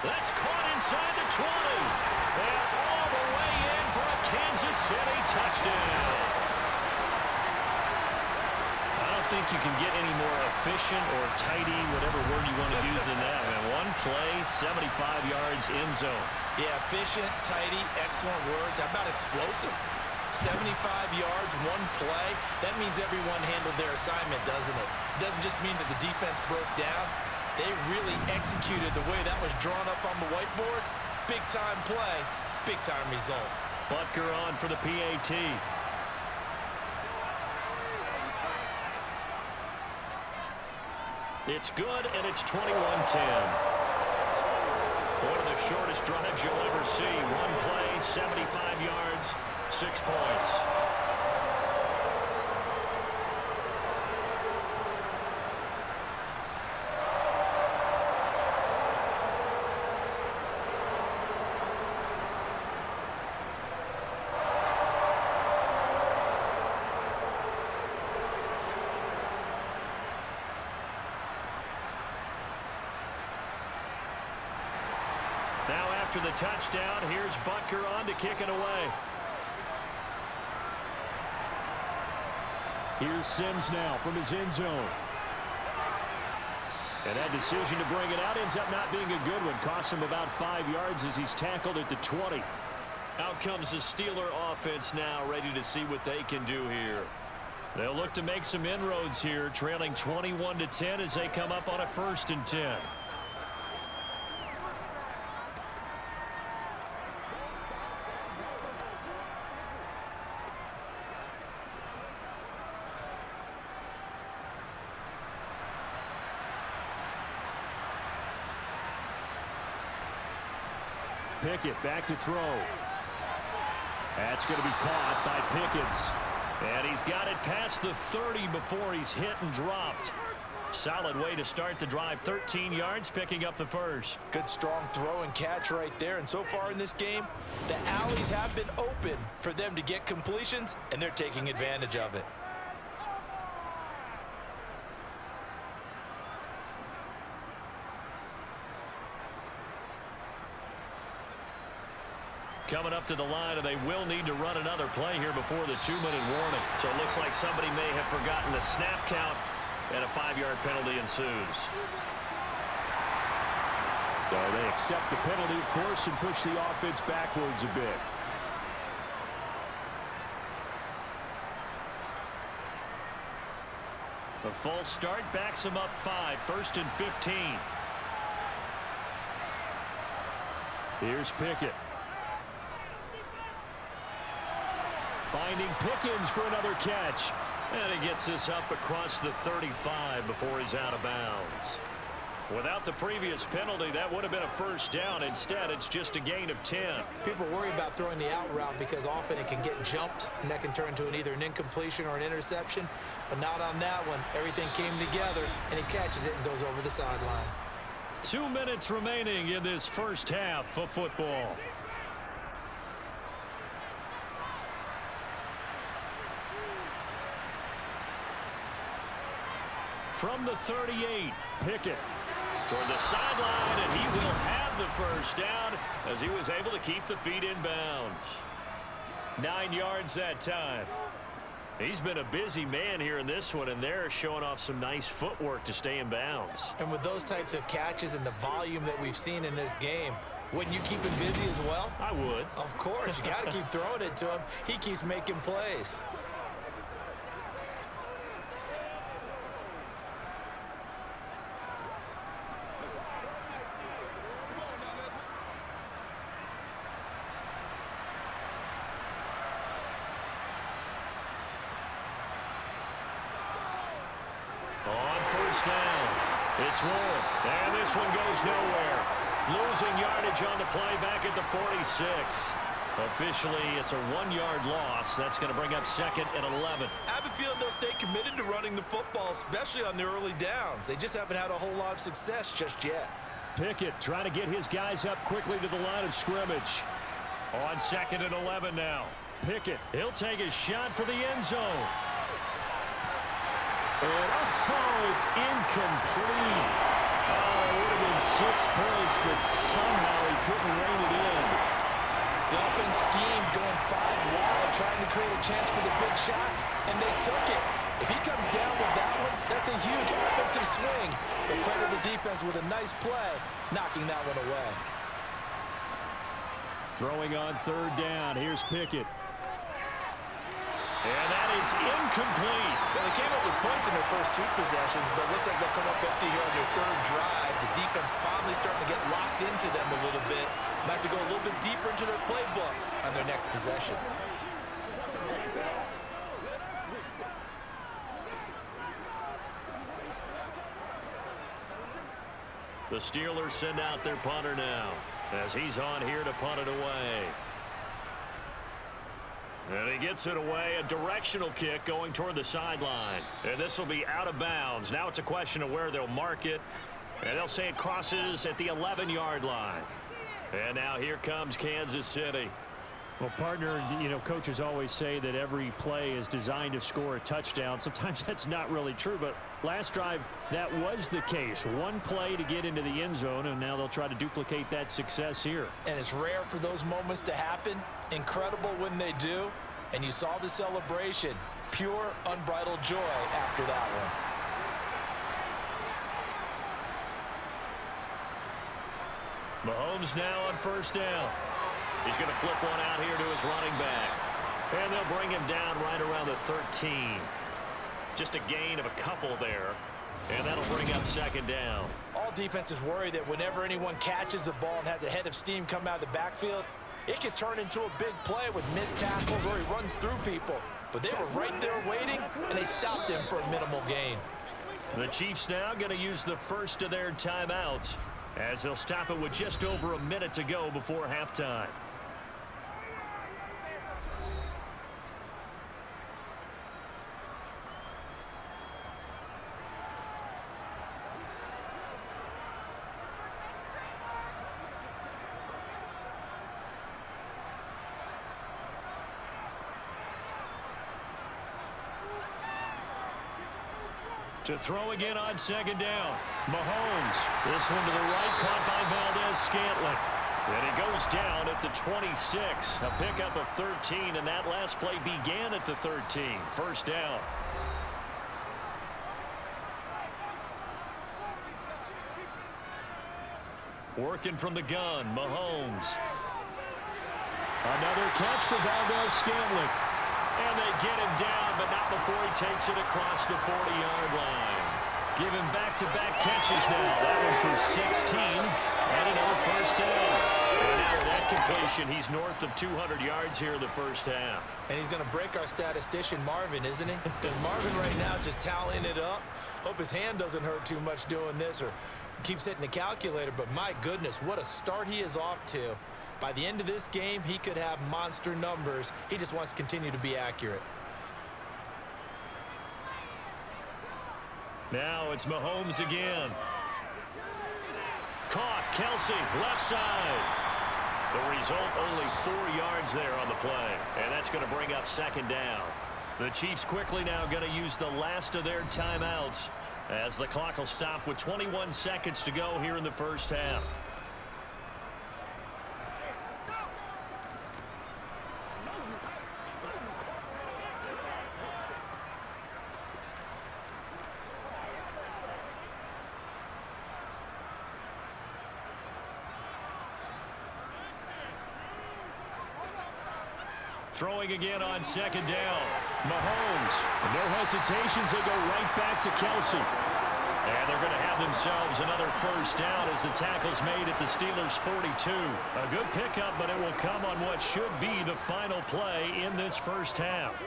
B: That's caught inside the 20. And all the way in for a Kansas City touchdown.
E: I don't think you can get any more efficient or tidy, whatever word you want to use in that. Man, 1 play, 75 yards in zone.
C: Yeah, efficient, tidy, excellent words. How about explosive? 75 yards, 1 play. That means everyone handled their assignment, doesn't it? It doesn't just mean that the defense broke down. They really executed the way that was drawn up on the whiteboard. Big-time play, big-time result.
B: Butker on for the PAT. It's good, and it's 21-10. One of the shortest drives you'll ever see. 1 play, 75 yards, 6 points. Now after the touchdown, here's Butker on to kick it away.
D: Here's Sims now from his end zone. And that decision to bring it out ends up not being a good one. Cost him about 5 yards as he's tackled at the 20.
B: Out comes the Steeler offense now, ready to see what they can do here.
D: They'll look to make some inroads here, trailing 21-10 as they come up on a 1st and 10. Pickett back to throw. That's going to be caught by Pickens.
B: And he's got it past the 30 before he's hit and dropped. Solid way to start the drive. 13 yards, picking up the first.
C: Good strong throw and catch right there. And so far in this game, the alleys have been open for them to get completions, and they're taking advantage of it.
B: Coming up to the line, and they will need to run another play here before the 2-minute warning. So it looks like somebody may have forgotten the snap count, and a 5-yard penalty ensues.
D: So they accept the penalty, of course, and push the offense backwards a bit.
B: The false start backs them up 5, 1st and 15.
D: Here's Pickett. Finding Pickens for another catch.
B: And he gets this up across the 35 before he's out of bounds. Without the previous penalty, that would have been a first down. Instead, it's just a gain of 10.
C: People worry about throwing the out route because often it can get jumped, and that can turn into either an incompletion or an interception. But not on that one. Everything came together, and he catches it and goes over the sideline.
B: 2 minutes remaining in this first half of football. from the 38. Pickett toward the sideline, and he will have the first down as he was able to keep the feet in bounds. 9 yards that time. He's been a busy man here in this one, and they're showing off some nice footwork to stay in bounds.
C: And with those types of catches and the volume that we've seen in this game, wouldn't you keep him busy as well?
B: I would.
C: Of course. You got to keep throwing it to him. He keeps making plays.
B: On first down, it's Warren, and this one goes nowhere. Losing yardage on the play back at the 46. Officially, it's a 1-yard loss. That's going to bring up 2nd and 11.
C: I have a feeling they'll stay committed to running the football, especially on the early downs. They just haven't had a whole lot of success just yet.
D: Pickett trying to get his guys up quickly to the line of scrimmage.
B: On 2nd and 11 now.
D: Pickett,
B: He'll take a shot for the end zone.
D: and it's incomplete. Oh, it would have been 6 points, but somehow he couldn't rein it in.
C: The offense schemed going 5 wide, trying to create a chance for the big shot, and they took it. If he comes down with that one, that's a huge offensive swing. But credit the defense with a nice play, knocking that one away.
D: Throwing on 3rd down. Here's Pickett.
B: And that is incomplete.
C: Well, they came up with points in their first 2 possessions, but it looks like they'll come up empty here on their 3rd drive. The defense finally starting to get locked into them a little bit. Might have to go a little bit deeper into their playbook on their next possession.
B: The Steelers send out their punter now as he's on here to punt it away. And he gets it away, a directional kick going toward the sideline. And this will be out of bounds. Now it's a question of where they'll mark it. And they'll say it crosses at the 11-yard line. And now here comes Kansas City.
D: Well, partner, you know, coaches always say that every play is designed to score a touchdown. Sometimes that's not really true, but last drive, that was the case. 1 play to get into the end zone, and now they'll try to duplicate that success here.
C: And it's rare for those moments to happen. Incredible when they do. And you saw the celebration. Pure, unbridled joy after that one.
B: Mahomes now on first down. He's going to flip one out here to his running back. And they'll bring him down right around the 13. Just a gain of a couple there. And that'll bring up 2nd down.
C: All defenses worry that whenever anyone catches the ball and has a head of steam come out of the backfield, it could turn into a big play with missed tackles or he runs through people. But they were right there waiting, and they stopped him for a minimal gain.
B: The Chiefs now going to use the first of their timeouts as they'll stop it with just over a minute to go before halftime. To throw again on 2nd down. Mahomes. This one to the right, caught by Valdez-Scantling. And he goes down at the 26. A pickup of 13, and that last play began at the 13. First down. Working from the gun, Mahomes.
D: Another catch for Valdez-Scantling.
B: And they get him down, but not before he takes it across the 40-yard line.
D: Give him back-to-back catches now. That one for 16.
B: And another first down. And after that completion, he's north of 200 yards here in the first half.
C: And he's going to break our statistician, Marvin, isn't he? Because Marvin right now is just tallying it up. Hope his hand doesn't hurt too much doing this or keeps hitting the calculator. But my goodness, what a start he is off to. By the end of this game, he could have monster numbers. He just wants to continue to be accurate.
B: Now it's Mahomes again. Caught, Kelsey, left side. The result, only 4 yards there on the play. And that's going to bring up 2nd down. The Chiefs quickly now going to use the last of their timeouts as the clock will stop with 21 seconds to go here in the first half. Throwing again on second down. Mahomes.
D: No hesitations. They go right back to Kelsey.
B: And they're going to have themselves another first down as the tackle's made at the Steelers' 42. A good pickup, but it will come on what should be the final play in this first half.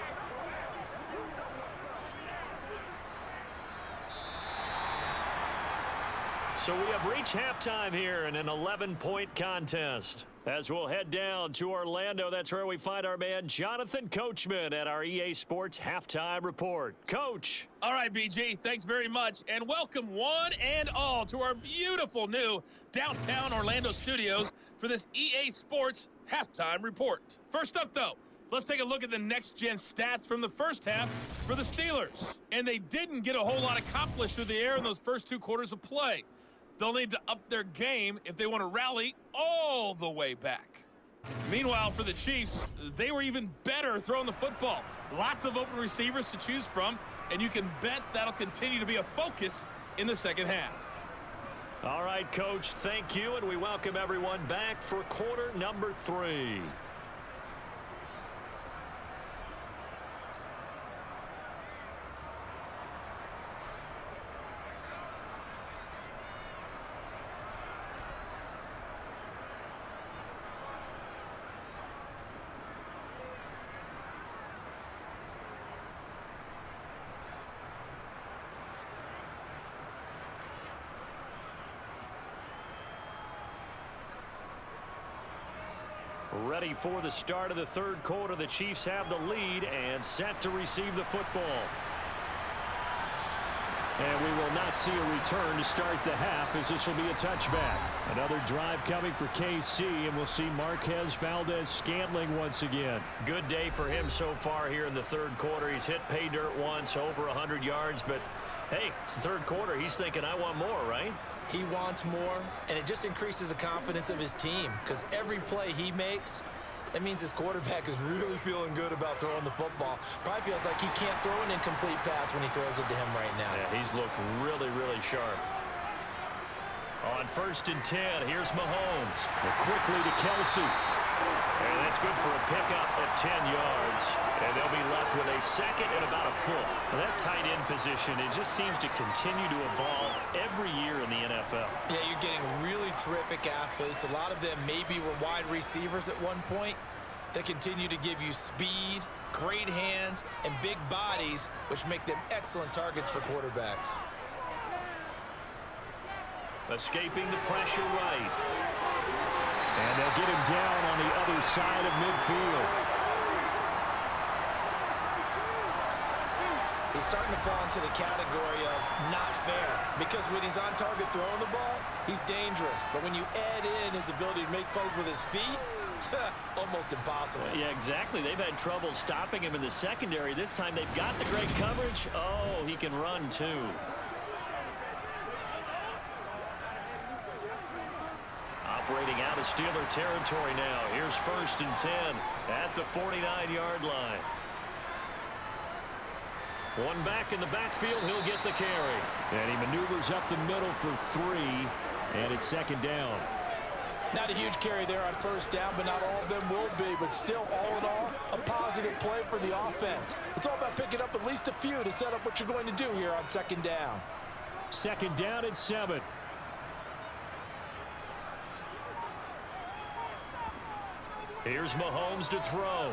B: So we have reached halftime here in an 11-point contest. As we'll head down to Orlando, that's where we find our man Jonathan Coachman at our EA Sports Halftime Report. Coach.
F: All right, BG, thanks very much. And welcome one and all to our beautiful new downtown Orlando studios for this EA Sports Halftime Report. First up, though, let's take a look at the next-gen stats from the first half for the Steelers. And they didn't get a whole lot accomplished through the air in those first 2 quarters of play. They'll need to up their game if they want to rally all the way back. Meanwhile, for the Chiefs, they were even better throwing the football. Lots of open receivers to choose from, and you can bet that'll continue to be a focus in the second half.
B: All right, Coach, thank you, and we welcome everyone back for quarter number 3. Ready for the start of the third quarter. The Chiefs have the lead and set to receive the football.
D: And we will not see a return to start the half, as this will be a touchback. Another drive coming for KC, and we'll see Marquez Valdez-Scantling once again.
B: Good day for him so far here in the third quarter. He's hit pay dirt once, over 100 yards, but hey, it's the third quarter. He's thinking, I want more, right?
C: He wants more, and it just increases the confidence of his team because every play he makes, that means his quarterback is really feeling good about throwing the football. Probably feels like he can't throw an incomplete pass when he throws it to him right now.
B: Yeah, he's looked really, really sharp. On 1st and 10, here's Mahomes.
D: Quickly to Kelsey.
B: And that's good for a pickup of 10 yards. And they'll be left with a second and about a foot. Well, that tight end position, it just seems to continue to evolve every year in the NFL.
C: Yeah, you're getting really terrific athletes. A lot of them maybe were wide receivers at one point. They continue to give you speed, great hands, and big bodies, which make them excellent targets for quarterbacks.
B: Escaping the pressure right.
D: And they'll get him down on the other side of midfield.
C: He's starting to fall into the category of not fair because when he's on target throwing the ball, he's dangerous. But when you add in his ability to make plays with his feet, almost impossible.
B: Yeah, exactly. They've had trouble stopping him in the secondary. This time they've got the great coverage. Oh, he can run too. Operating out of Steeler territory now. Here's 1st and 10 at the 49-yard line. One back in the backfield, he'll get the carry.
D: And he maneuvers up the middle for 3, and it's 2nd down.
C: Not a huge carry there on 1st down, but not all of them will be. But still, all in all, a positive play for the offense. It's all about picking up at least a few to set up what you're going to do here on 2nd down.
D: 2nd down and 7.
B: Here's Mahomes to throw.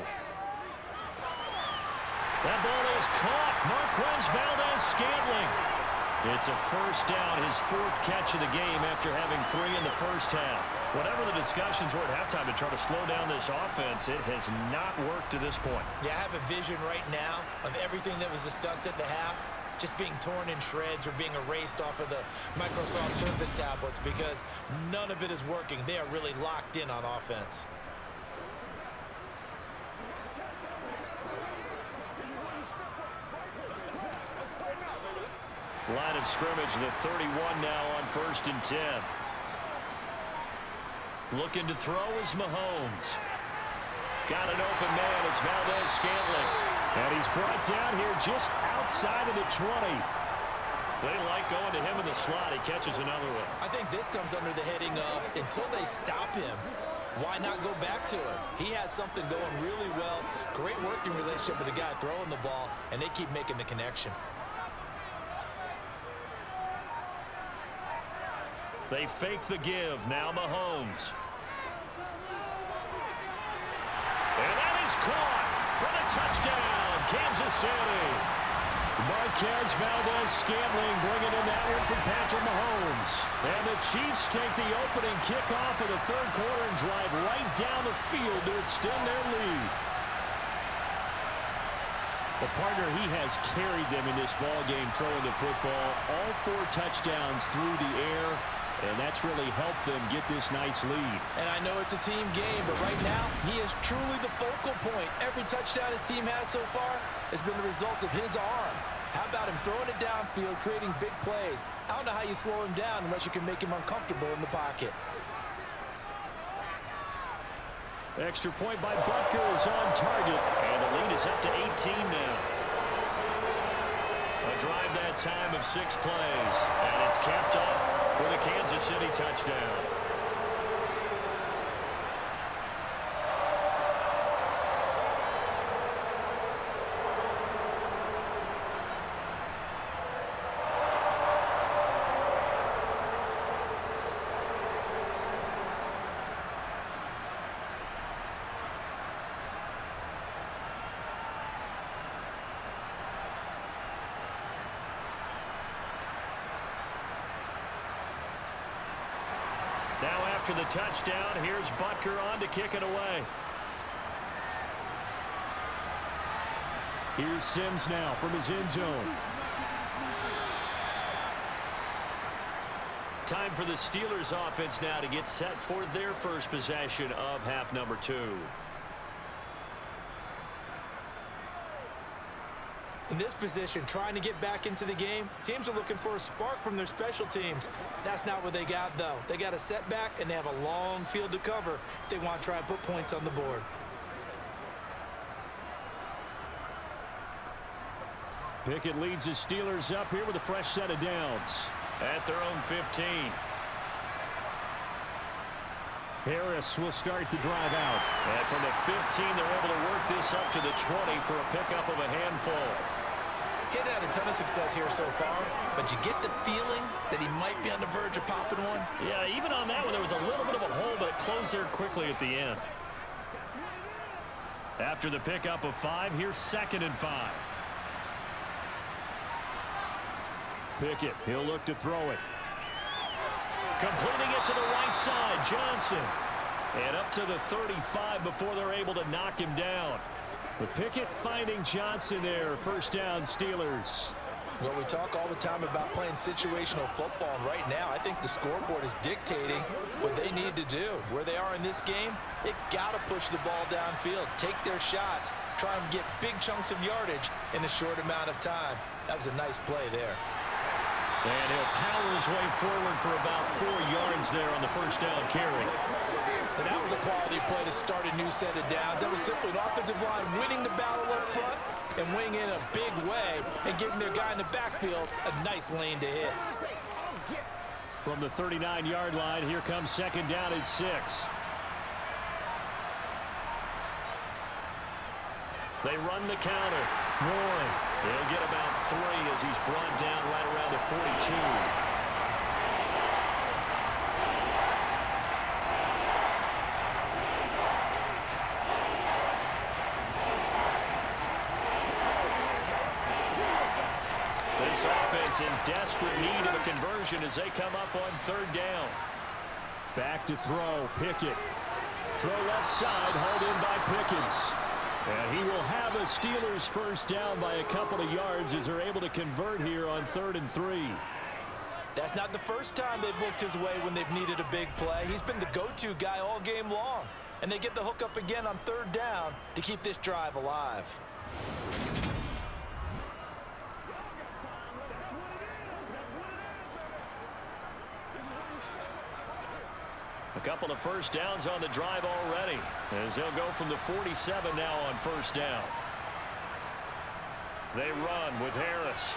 B: That ball is caught. Marquez Valdez-Scantling. It's a 1st down, his 4th catch of the game after having 3 in the first half. Whatever the discussions were at halftime to try to slow down this offense, it has not worked to this point.
C: Yeah, I have a vision right now of everything that was discussed at the half just being torn in shreds or being erased off of the Microsoft Surface tablets because none of it is working. They are really locked in on offense.
B: Line of scrimmage, the 31 now on 1st and 10. Looking to throw is Mahomes. Got an open man. It's Valdez-Scantling.
D: And he's brought down here just outside of the 20.
B: They like going to him in the slot. He catches another one.
C: I think this comes under the heading of until they stop him, why not go back to him? He has something going really well. Great working relationship with the guy throwing the ball, and they keep making the connection.
B: They fake the give. Now Mahomes. And that is caught for the touchdown, Kansas City.
D: Marquez Valdez-Scantling bringing in that one from Patrick Mahomes. And the Chiefs take the opening kickoff of the third quarter and drive right down the field to extend their lead. The partner, he has carried them in this ball game throwing the football. All 4 touchdowns through the air, and that's really helped them get this nice lead.
C: And I know it's a team game, but right now, he is truly the focal point. Every touchdown his team has so far has been the result of his arm. How about him throwing it downfield, creating big plays? I don't know how you slow him down unless you can make him uncomfortable in the pocket.
D: Extra point by Butker is on target.
B: And the lead is up to 18 now. A drive that time of 6 plays. And it's capped off with a Kansas City touchdown. Now after the touchdown, here's Butker on to kick it away.
D: Here's Sims now from his end zone.
B: Time for the Steelers offense now to get set for their first possession of half number 2.
C: In this position, trying to get back into the game, teams are looking for a spark from their special teams. That's not what they got, though. They got a setback, and they have a long field to cover if they want to try and put points on the board.
D: Pickett leads the Steelers up here with a fresh set of downs.
B: At their own 15.
D: Harris will start the drive out.
B: And from the 15, they're able to work this up to the 20 for a pickup of a handful.
C: He's had a ton of success here so far, but you get the feeling that he might be on the verge of popping one.
B: Yeah, even on that one, there was a little bit of a hole, but it closed there quickly at the end. After the pickup of 5, here's 2nd and 5.
D: Pickett, he'll look to throw it.
B: Completing it to the right side, Johnson. And up to the 35 before they're able to knock him down.
D: But Pickett finding Johnson there. First down, Steelers.
C: Well, we talk all the time about playing situational football, and right now I think the scoreboard is dictating what they need to do. Where they are in this game, they've got to push the ball downfield, take their shots, try and get big chunks of yardage in a short amount of time. That was a nice play there.
B: And he'll power his way forward for about 4 yards there on the first down carry.
C: And that was a quality play to start a new set of downs. That was simply an offensive line winning the battle up front and winning in a big way and giving their guy in the backfield a nice lane to hit.
D: From the 39-yard line, here comes 2nd down and 6.
B: They run the counter. Warren, he'll get about 3 as he's brought down right around the 42. This offense in desperate need of a conversion as they come up on 3rd down.
D: Back to throw, Pickett. Throw left side, hauled in by Pickens. And he will have a Steelers first down by a couple of yards as they're able to convert here on 3rd and 3.
C: That's not the first time they've looked his way when they've needed a big play. He's been the go-to guy all game long. And they get the hook up again on 3rd down to keep this drive alive.
B: A couple of first downs on the drive already, as they'll go from the 47 now on first down. They run with Harris.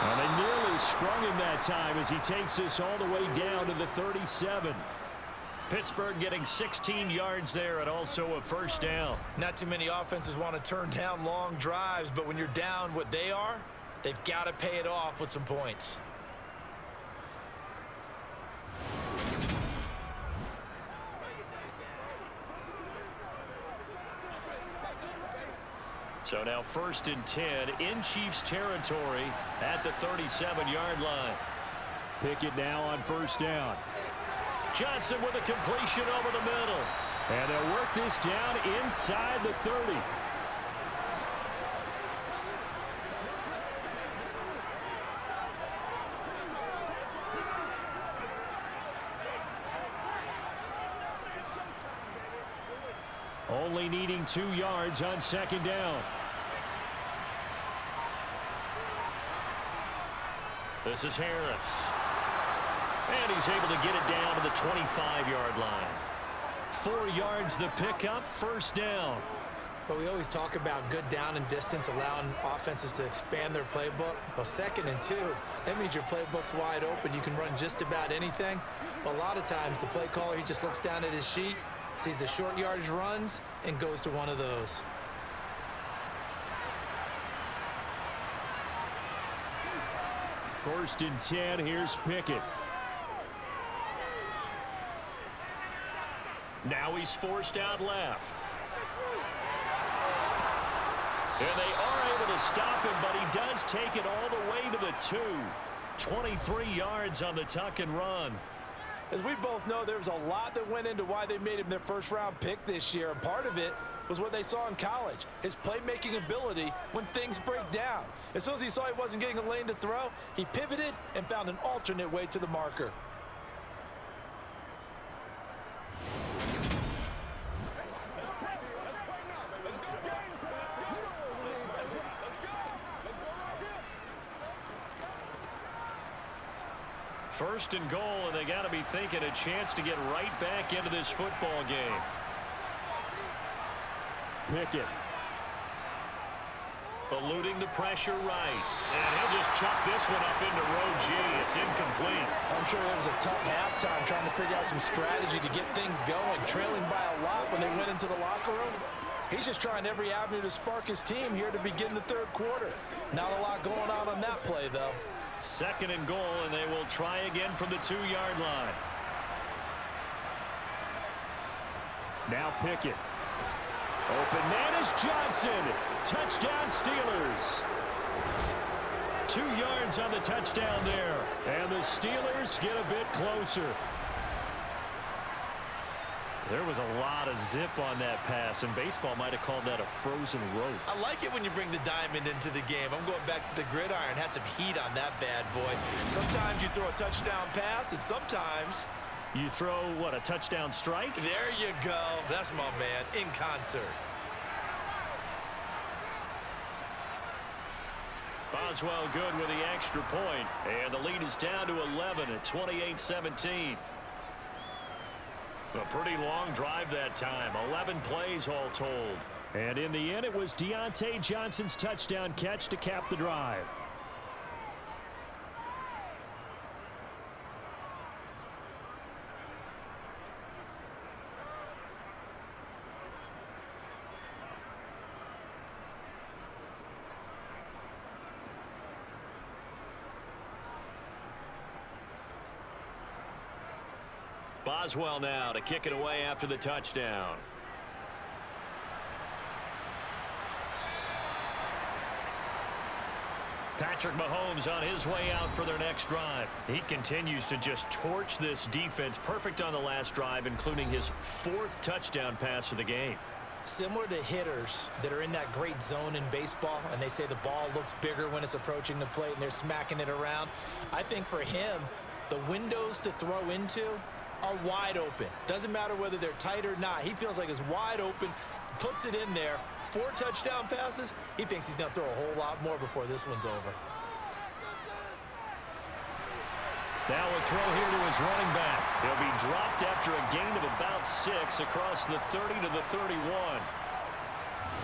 D: And they nearly sprung him that time as he takes this all the way down to the 37.
B: Pittsburgh getting 16 yards there and also a first down.
C: Not too many offenses want to turn down long drives, but when you're down what they are, they've got to pay it off with some points.
B: So now 1st and 10 in Chiefs territory at the 37-yard line.
D: Pickett now on first down.
B: Johnson with a completion over the middle.
D: And they'll work this down inside the 30. Only needing 2 yards on second down.
B: This is Harris. And he's able to get it down to the 25-yard line. 4 yards the pickup, first down.
C: But we always talk about good down and distance, allowing offenses to expand their playbook. Well, 2nd and 2, that means your playbook's wide open. You can run just about anything. But a lot of times, the play caller, he just looks down at his sheet, sees the short yardage runs, and goes to one of those.
D: First and 10, here's Pickett.
B: Now he's forced out left. And they are able to stop him, but he does take it all the way to the 2. 23 yards on the tuck and run.
C: As we both know, there was a lot that went into why they made him their first-round pick this year, and part of it was what they saw in college, his playmaking ability when things break down. As soon as he saw he wasn't getting a lane to throw, he pivoted and found an alternate way to the marker.
B: First and goal, and they got to be thinking a chance to get right back into this football game.
D: Pickett.
B: Eluding the pressure right. And he'll just chuck this one up into row G. It's incomplete.
C: I'm sure it was a tough halftime trying to figure out some strategy to get things going, trailing by a lot when they went into the locker room. He's just trying every avenue to spark his team here to begin the 3rd quarter. Not a lot going on that play, though.
B: 2nd and goal, and they will try again from the 2-yard line.
D: Now Pickett. Open man is Johnson. Touchdown Steelers.
B: 2 yards on the touchdown there.
D: And the Steelers get a bit closer.
B: There was a lot of zip on that pass, and baseball might have called that a frozen rope.
C: I like it when you bring the diamond into the game. I'm going back to the gridiron. Had some heat on that bad boy. Sometimes you throw a touchdown pass, and sometimes
B: you throw, what, a touchdown strike?
C: There you go. That's my man, in concert.
B: Boswell good with the extra point, and the lead is down to 11 at 28-17. A pretty long drive that time. 11 plays all told.
D: And in the end, it was Deontay Johnson's touchdown catch to cap the drive.
B: Boswell now to kick it away after the touchdown. Patrick Mahomes on his way out for their next drive. He continues to just torch this defense. Perfect on the last drive, including his 4th touchdown pass of the game.
C: Similar to hitters that are in that great zone in baseball, and they say the ball looks bigger when it's approaching the plate and they're smacking it around. I think for him, the windows to throw into are wide open. Doesn't matter whether they're tight or not. He feels like it's wide open, puts it in there. 4 touchdown passes. He thinks he's going to throw a whole lot more before this one's over.
B: Now a throw here to his running back. He'll be dropped after a gain of about 6 across the 30 to the 31.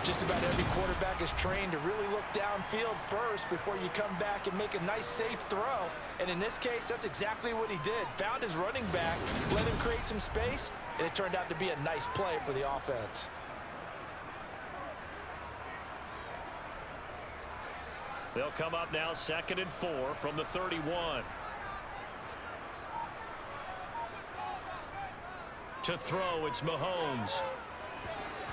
C: Just about every quarterback is trained to really look downfield first before you come back and make a nice, safe throw. And in this case, that's exactly what he did. Found his running back, let him create some space, and it turned out to be a nice play for the offense.
B: They'll come up now 2nd and 4 from the 31. To throw, it's Mahomes.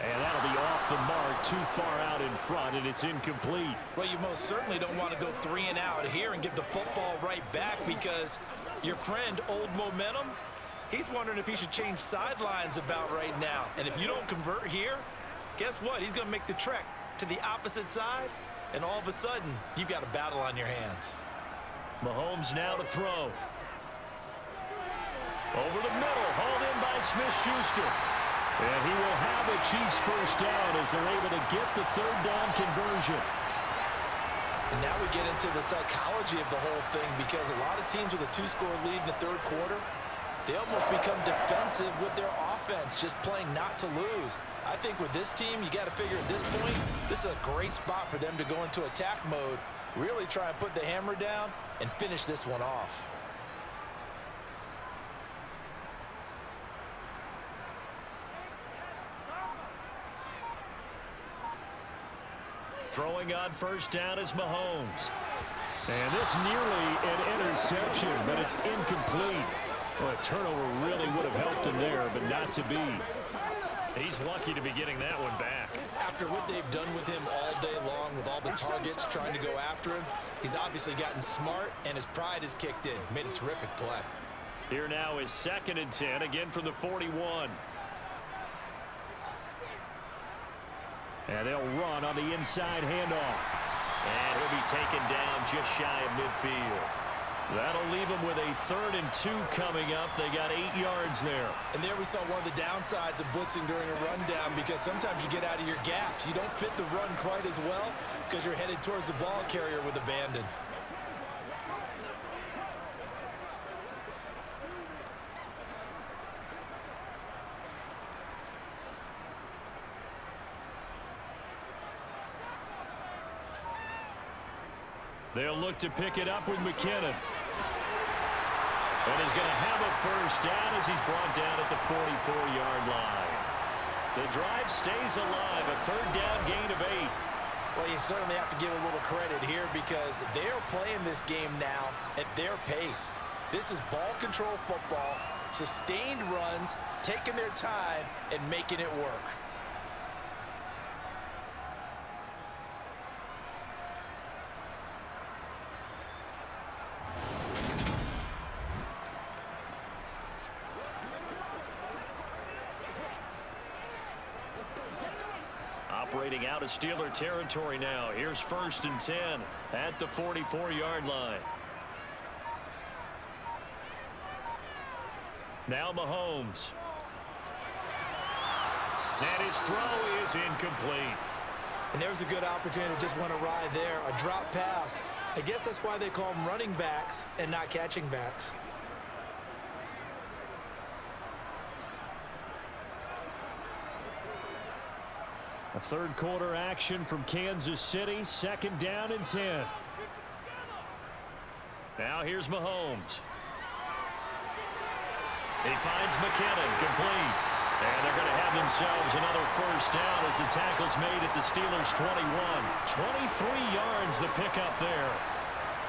B: And that'll be off the mark, too far out in front, and it's incomplete.
C: Well, you most certainly don't want to go 3 and out here and give the football right back, because your friend, Old Momentum, he's wondering if he should change sidelines about right now. And if you don't convert here, guess what? He's going to make the trek to the opposite side, and all of a sudden, you've got a battle on your hands.
B: Mahomes now to throw. Over the middle, hauled in by Smith-Schuster. And he will have a Chiefs first down as they're able to get the 3rd down conversion.
C: And now we get into the psychology of the whole thing, because a lot of teams with a 2-score lead in the 3rd quarter, they almost become defensive with their offense, just playing not to lose. I think with this team, you got to figure at this point, this is a great spot for them to go into attack mode, really try and put the hammer down and finish this one off.
B: Throwing on first down is Mahomes.
D: And this nearly an interception, but it's incomplete. Well, a turnover really would have helped him there, but not to be.
B: He's lucky to be getting that one back.
C: After what they've done with him all day long, with all the targets trying to go after him, he's obviously gotten smart, and his pride has kicked in. Made a terrific play.
B: Here now is 2nd and 10, again from the 41.
D: And they'll run on the inside handoff.
B: And he'll be taken down just shy of midfield. That'll leave him with a 3rd and 2 coming up. They got 8 yards there.
C: And there we saw one of the downsides of blitzing during a rundown, because sometimes you get out of your gaps. You don't fit the run quite as well because you're headed towards the ball carrier with abandon.
B: They'll look to pick it up with McKinnon. And he's going to have a first down as he's brought down at the 44-yard line. The drive stays alive, a 3rd down gain of 8.
C: Well, you certainly have to give a little credit here, because they're playing this game now at their pace. This is ball control football, sustained runs, taking their time, and making it work.
B: Operating out of Steeler territory now. Here's 1st and 10 at the 44-yard line. Now Mahomes. And his throw is incomplete.
C: And there was a good opportunity, just went awry there. A drop pass. I guess that's why they call them running backs and not catching backs.
D: A 3rd quarter action from Kansas City, 2nd down and 10.
B: Now here's Mahomes. He finds McKinnon, complete. And they're going to have themselves another first down as the tackle's made at the Steelers' 21. 23 yards the pickup there.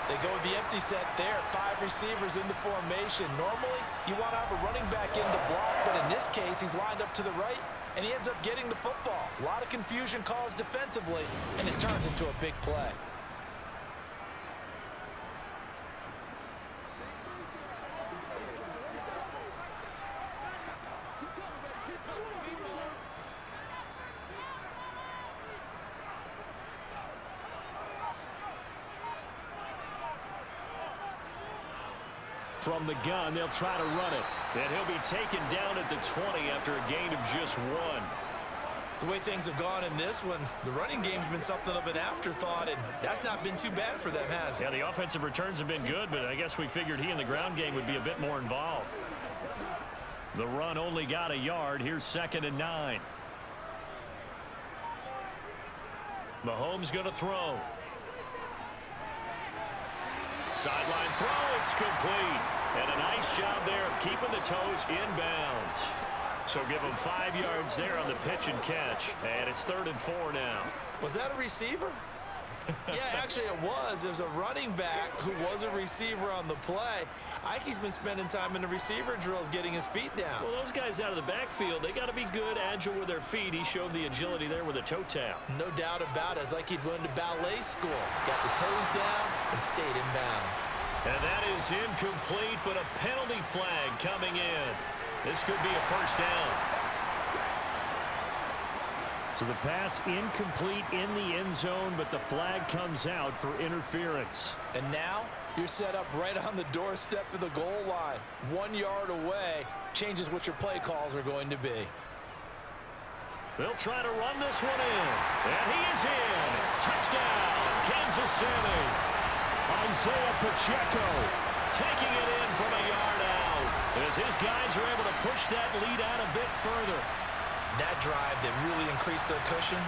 C: They go with the empty set there. 5 receivers in the formation. Normally, you want to have a running back in to block, but in this case, he's lined up to the right, and he ends up getting the football. A lot of confusion caused defensively, and it turns into a big play.
D: From the gun, they'll try to run it.
B: And he'll be taken down at the 20 after a gain of just 1.
C: The way things have gone in this one, the running game's been something of an afterthought, and that's not been too bad for them, has it?
B: Yeah, the offensive returns have been good, but I guess we figured he in the ground game would be a bit more involved. The run only got a yard. Here's 2nd and 9. Mahomes going to throw. Sideline throw, it's complete. And a nice job there of keeping the toes inbounds. So give him 5 yards there on the pitch and catch. And it's 3rd and 4 now.
C: Was that a receiver? Yeah, actually it was. It was a running back who was a receiver on the play. Ike's been spending time in the receiver drills getting his feet down.
B: Well, those guys out of the backfield, they got to be good, agile with their feet. He showed the agility there with a toe tap.
C: No doubt about it. It's like he'd went to ballet school. Got the toes down and stayed in bounds.
B: And that is incomplete, but a penalty flag coming in. This could be a first down.
D: So the pass incomplete in the end zone, but the flag comes out for interference.
C: And now you're set up right on the doorstep of the goal line. 1 yard away changes what your play calls are going to be.
B: They'll try to run this one in. And he is in. Touchdown, Kansas City.
D: Isaiah Pacheco
B: Taking it in from a yard out. As his guys are able to push that lead out a bit further.
C: That drive that really increased their cushion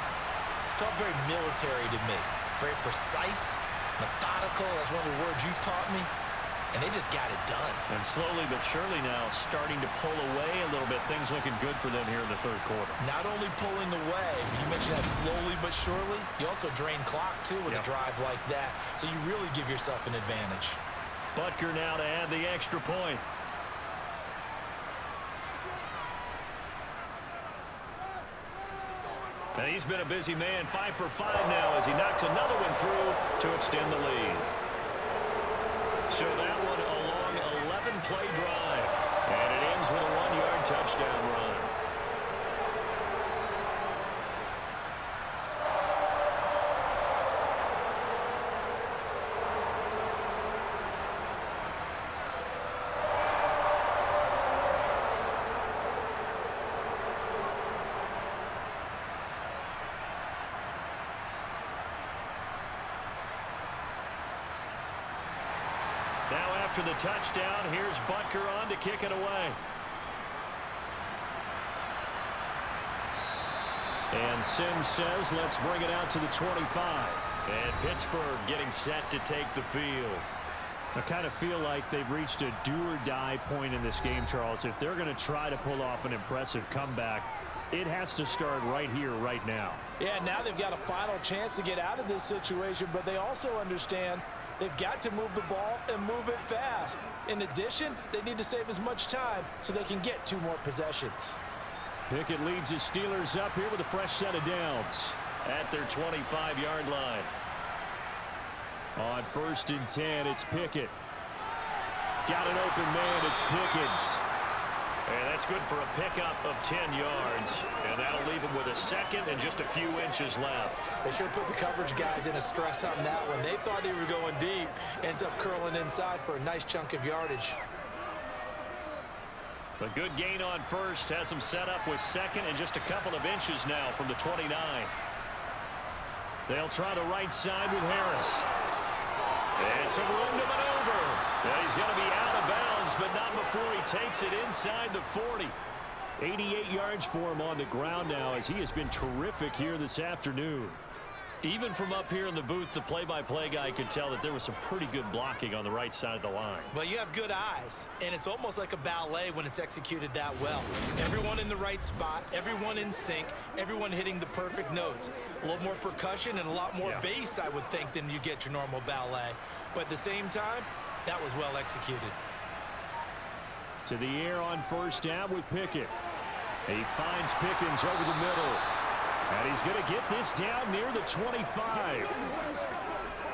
C: felt very military to me. Very precise, methodical. That's one of the words you've taught me. And they just got it done.
B: And slowly but surely now starting to pull away a little bit. Things looking good for them here in the 3rd quarter.
C: Not only pulling away, you mentioned that slowly but surely. You also drain clock, too, with a drive like that. So you really give yourself an advantage.
B: Butker now to add the extra point. And he's been a busy man, 5 for 5 now as he knocks another one through to extend the lead. So that one a long 11-play drive. And it ends with a 1-yard touchdown run. Now after the touchdown, here's Butker on to kick it away.
D: And Sims says, let's bring it out to the 25.
B: And Pittsburgh getting set to take the field.
D: I kind of feel like they've reached a do-or-die point in this game, Charles. If they're going to try to pull off an impressive comeback, it has to start right here, right now.
C: Yeah, now they've got a final chance to get out of this situation, but they also understand they've got to move the ball and move it fast. In addition, they need to save as much time so they can get 2 more possessions.
D: Pickett leads his Steelers up here with a fresh set of downs.
B: At their 25-yard line.
D: On 1st and 10, it's Pickett. Got an open man, it's Pickens.
B: And that's good for a pickup of 10 yards. And that'll leave him with a second and just a few inches left.
C: They sure put the coverage guys in a stress on that one. They thought they were going deep. Ends up curling inside for a nice chunk of yardage.
B: A good gain on 1st has him set up with 2nd and just a couple of inches now from the 29.
D: They'll try the right side with Harris.
B: And some room to maneuver.
D: Yeah, he's going to be out of bounds, but not before he takes it inside the 40. 88 yards for him on the ground now as he has been terrific here this afternoon.
B: Even from up here in the booth, the play-by-play guy could tell that there was some pretty good blocking on the right side of the line.
C: Well, you have good eyes, and it's almost like a ballet when it's executed that well. Everyone in the right spot, everyone in sync, everyone hitting the perfect notes. A little more percussion and a lot more bass, I would think, than you get your normal ballet. But at the same time, that was well executed.
D: To the air on 1st down with Pickett. He finds Pickens over the middle. And he's going to get this down near the 25.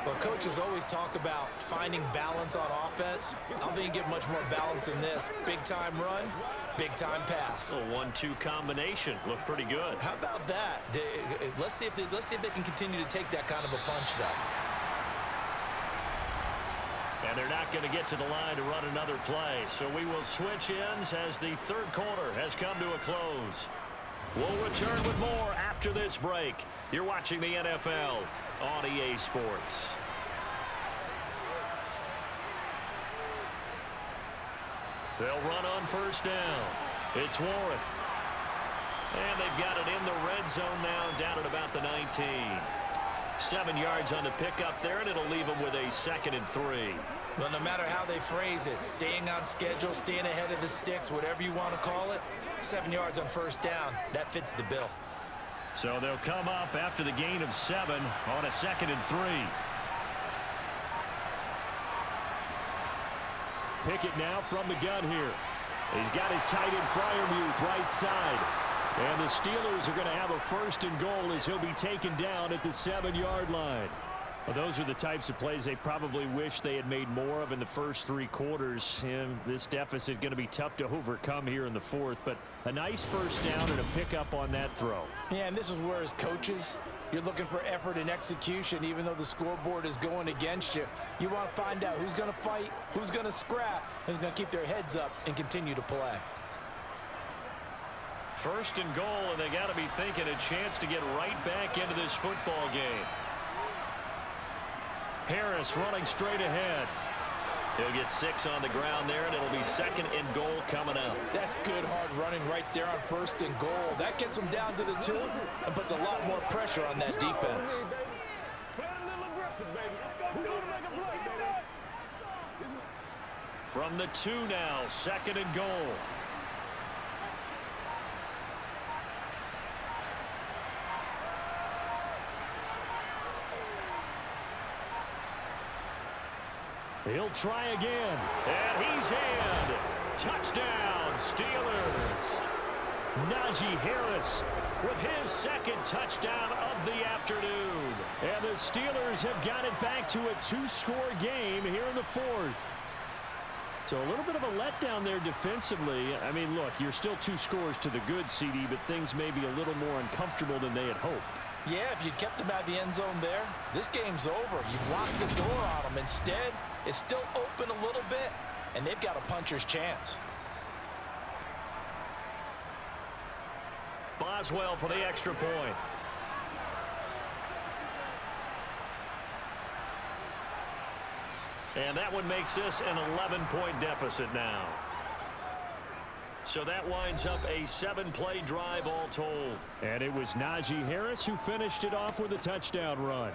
C: Well, coaches always talk about finding balance on offense. I don't think you get much more balance than this. Big-time run, big-time pass.
B: A 1-2 combination. Looked pretty good.
C: How about that? Let's see if they can continue to take that kind of a punch, though.
B: And they're not going to get to the line to run another play. So we will switch ends as the 3rd quarter has come to a close. We'll return with more after this break. You're watching the NFL on EA Sports. They'll run on first down. It's Warren. And they've got it in the red zone now, down at about the 19. 7 yards on the pickup there, and it'll leave them with a 2nd and 3.
C: Well, no matter how they phrase it, staying on schedule, staying ahead of the sticks, whatever you want to call it, 7 yards on first down, that fits the bill.
B: So they'll come up after the gain of 7 on a 2nd and 3.
D: Pickett now from the gun here. He's got his tight end Freiermuth right side. And the Steelers are going to have a 1st and goal as he'll be taken down at the 7-yard line. Well, those are the types of plays they probably wish they had made more of in the first 3 quarters. And this deficit going to be tough to overcome here in the 4th. But a nice first down and a pickup on that throw.
C: Yeah, and this is where as coaches, you're looking for effort and execution. Even though the scoreboard is going against you, you want to find out who's going to fight, who's going to scrap, who's going to keep their heads up and continue to play.
B: 1st and goal, and they got to be thinking a chance to get right back into this football game. Harris running straight ahead. He'll get 6 on the ground there, and it'll be 2nd and goal coming up.
C: That's good hard running right there on 1st and goal. That gets them down to the 2 and puts a lot more pressure on that defense.
B: From the 2 now, 2nd and goal.
D: He'll try again.
B: And he's in. Touchdown, Steelers.
D: Najee Harris
B: with his 2nd touchdown of the afternoon.
D: And the Steelers have got it back to a 2-score game here in the 4th. So a little bit of a letdown there defensively. I mean, look, you're still 2 scores to the good, CD, but things may be a little more uncomfortable than they had hoped.
C: Yeah, if you kept him out of the end zone there, this game's over. You've locked the door on him. Instead, it's still open a little bit, and they've got a puncher's chance.
B: Boswell for the extra point. And that one makes this an 11-point deficit now. So that winds up a 7-play drive all told.
D: And it was Najee Harris who finished it off with a touchdown run.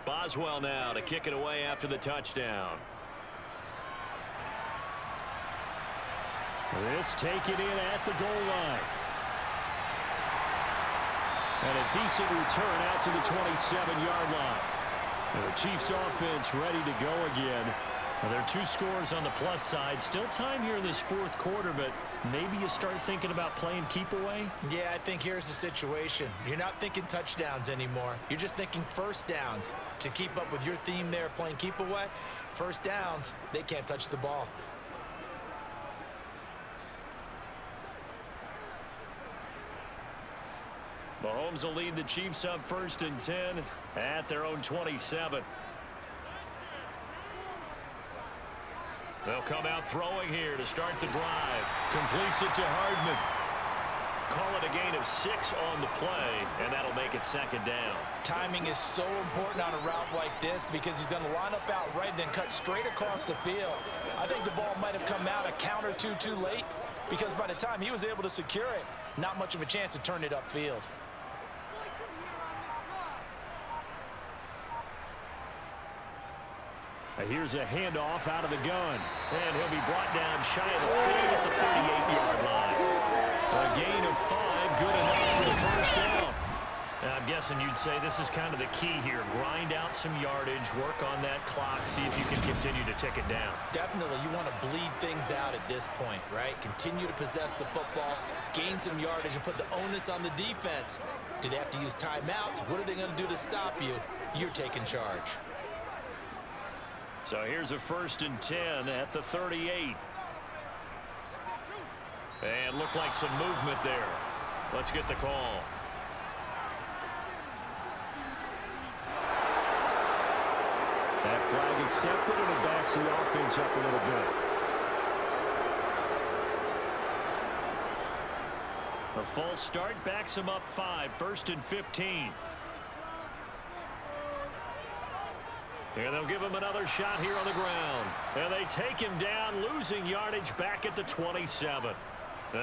B: Boswell now to kick it away after the touchdown.
D: This taken in at the goal line. And a decent return out to the 27-yard line. And the Chiefs offense ready to go again. Well, there are 2 scores on the plus side. Still time here in this 4th quarter, but maybe you start thinking about playing keep away?
C: Yeah, I think here's the situation. You're not thinking touchdowns anymore. You're just thinking first downs. To keep up with your theme there, playing keep away, first downs, they can't touch the ball.
B: Mahomes will lead the Chiefs up 1st and 10 at their own 27. They'll come out throwing here to start the drive. Completes it to Hardman. Call it a gain of 6 on the play, and that'll make it 2nd down.
C: Timing is so important on a route like this because he's going to line up out right and then cut straight across the field. I think the ball might have come out a count or two too late because by the time he was able to secure it, not much of a chance to turn it upfield.
D: Here's a handoff out of the gun.
B: And he'll be brought down shy of the field at the 38-yard line. A gain of 5, good enough for the first down. I'm guessing you'd say this is kind of the key here. Grind out some yardage, work on that clock, see if you can continue to tick it down.
C: Definitely, you want to bleed things out at this point, right? Continue to possess the football, gain some yardage, and put the onus on the defense. Do they have to use timeouts? What are they going to do to stop you? You're taking charge.
B: So here's a 1st and 10 at the 38. And looked like some movement there. Let's get the call.
D: That flag accepted, and it backs the offense up a little bit.
B: A false start backs him up 5, 1st and 15. And they'll give him another shot here on the ground. And they take him down, losing yardage back at the 27.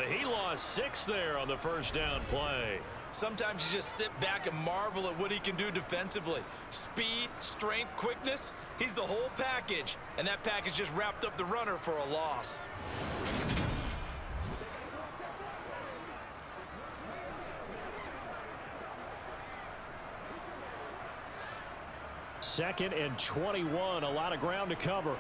B: He lost 6 there on the 1st down play.
C: Sometimes you just sit back and marvel at what he can do defensively. Speed, strength, quickness, he's the whole package. And that package just wrapped up the runner for a loss.
D: Second and 21, a lot of ground to cover.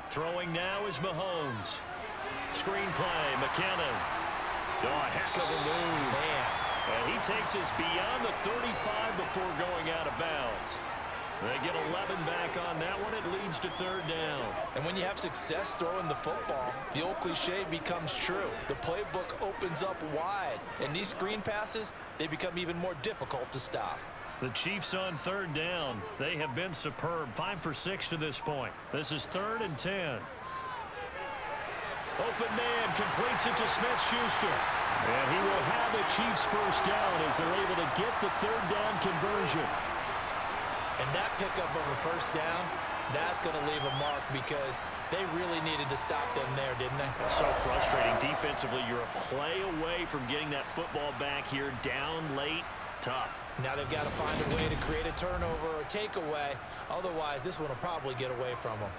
B: Throwing now is Mahomes. Screen play, McKinnon. Oh, a heck of a move.
C: Man.
B: And he takes us beyond the 35 before going out of bounds. They get 11 back on that one. It leads to 3rd down.
C: And when you have success throwing the football, the old cliche becomes true. The playbook opens up wide. And these screen passes, they become even more difficult to stop.
B: The Chiefs on 3rd down. They have been superb. 5 for 6 to this point. This is 3rd and 10. Open man completes it to Smith-Schuster.
D: And he will have the Chiefs 1st down as they're able to get the 3rd down conversion.
C: And that pickup of a 1st down, that's going to leave a mark because they really needed to stop them there, didn't they?
B: So frustrating. Defensively, you're a play away from getting that football back here. Down late, tough.
C: Now they've got to find a way to create a turnover or a takeaway. Otherwise, this one will probably get away from them.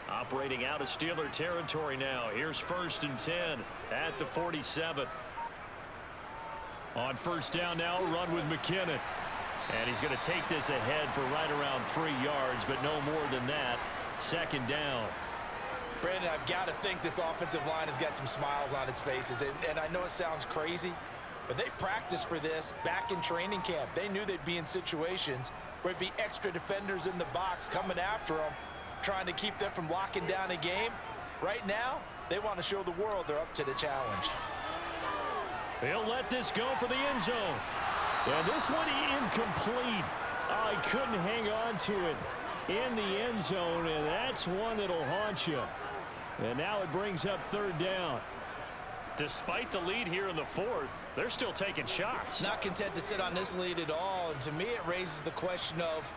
B: Operating out of Steeler territory now. Here's 1st and 10 at the 47. On 1st down now, run with McKinnon. And he's going to take this ahead for right around 3 yards, but no more than that. 2nd down.
C: Brandon, I've got to think this offensive line has got some smiles on its faces. And I know it sounds crazy, but they practiced for this back in training camp. They knew they'd be in situations where it'd be extra defenders in the box coming after them, trying to keep them from locking down a game. Right now, they want to show the world they're up to the challenge.
B: They'll let this go for the end zone.
D: And this one incomplete. Oh, he couldn't hang on to it in the end zone, and that's one that'll haunt you. And now it brings up 3rd down.
B: Despite the lead here in the 4th, they're still taking shots.
C: Not content to sit on this lead at all. And to me, it raises the question of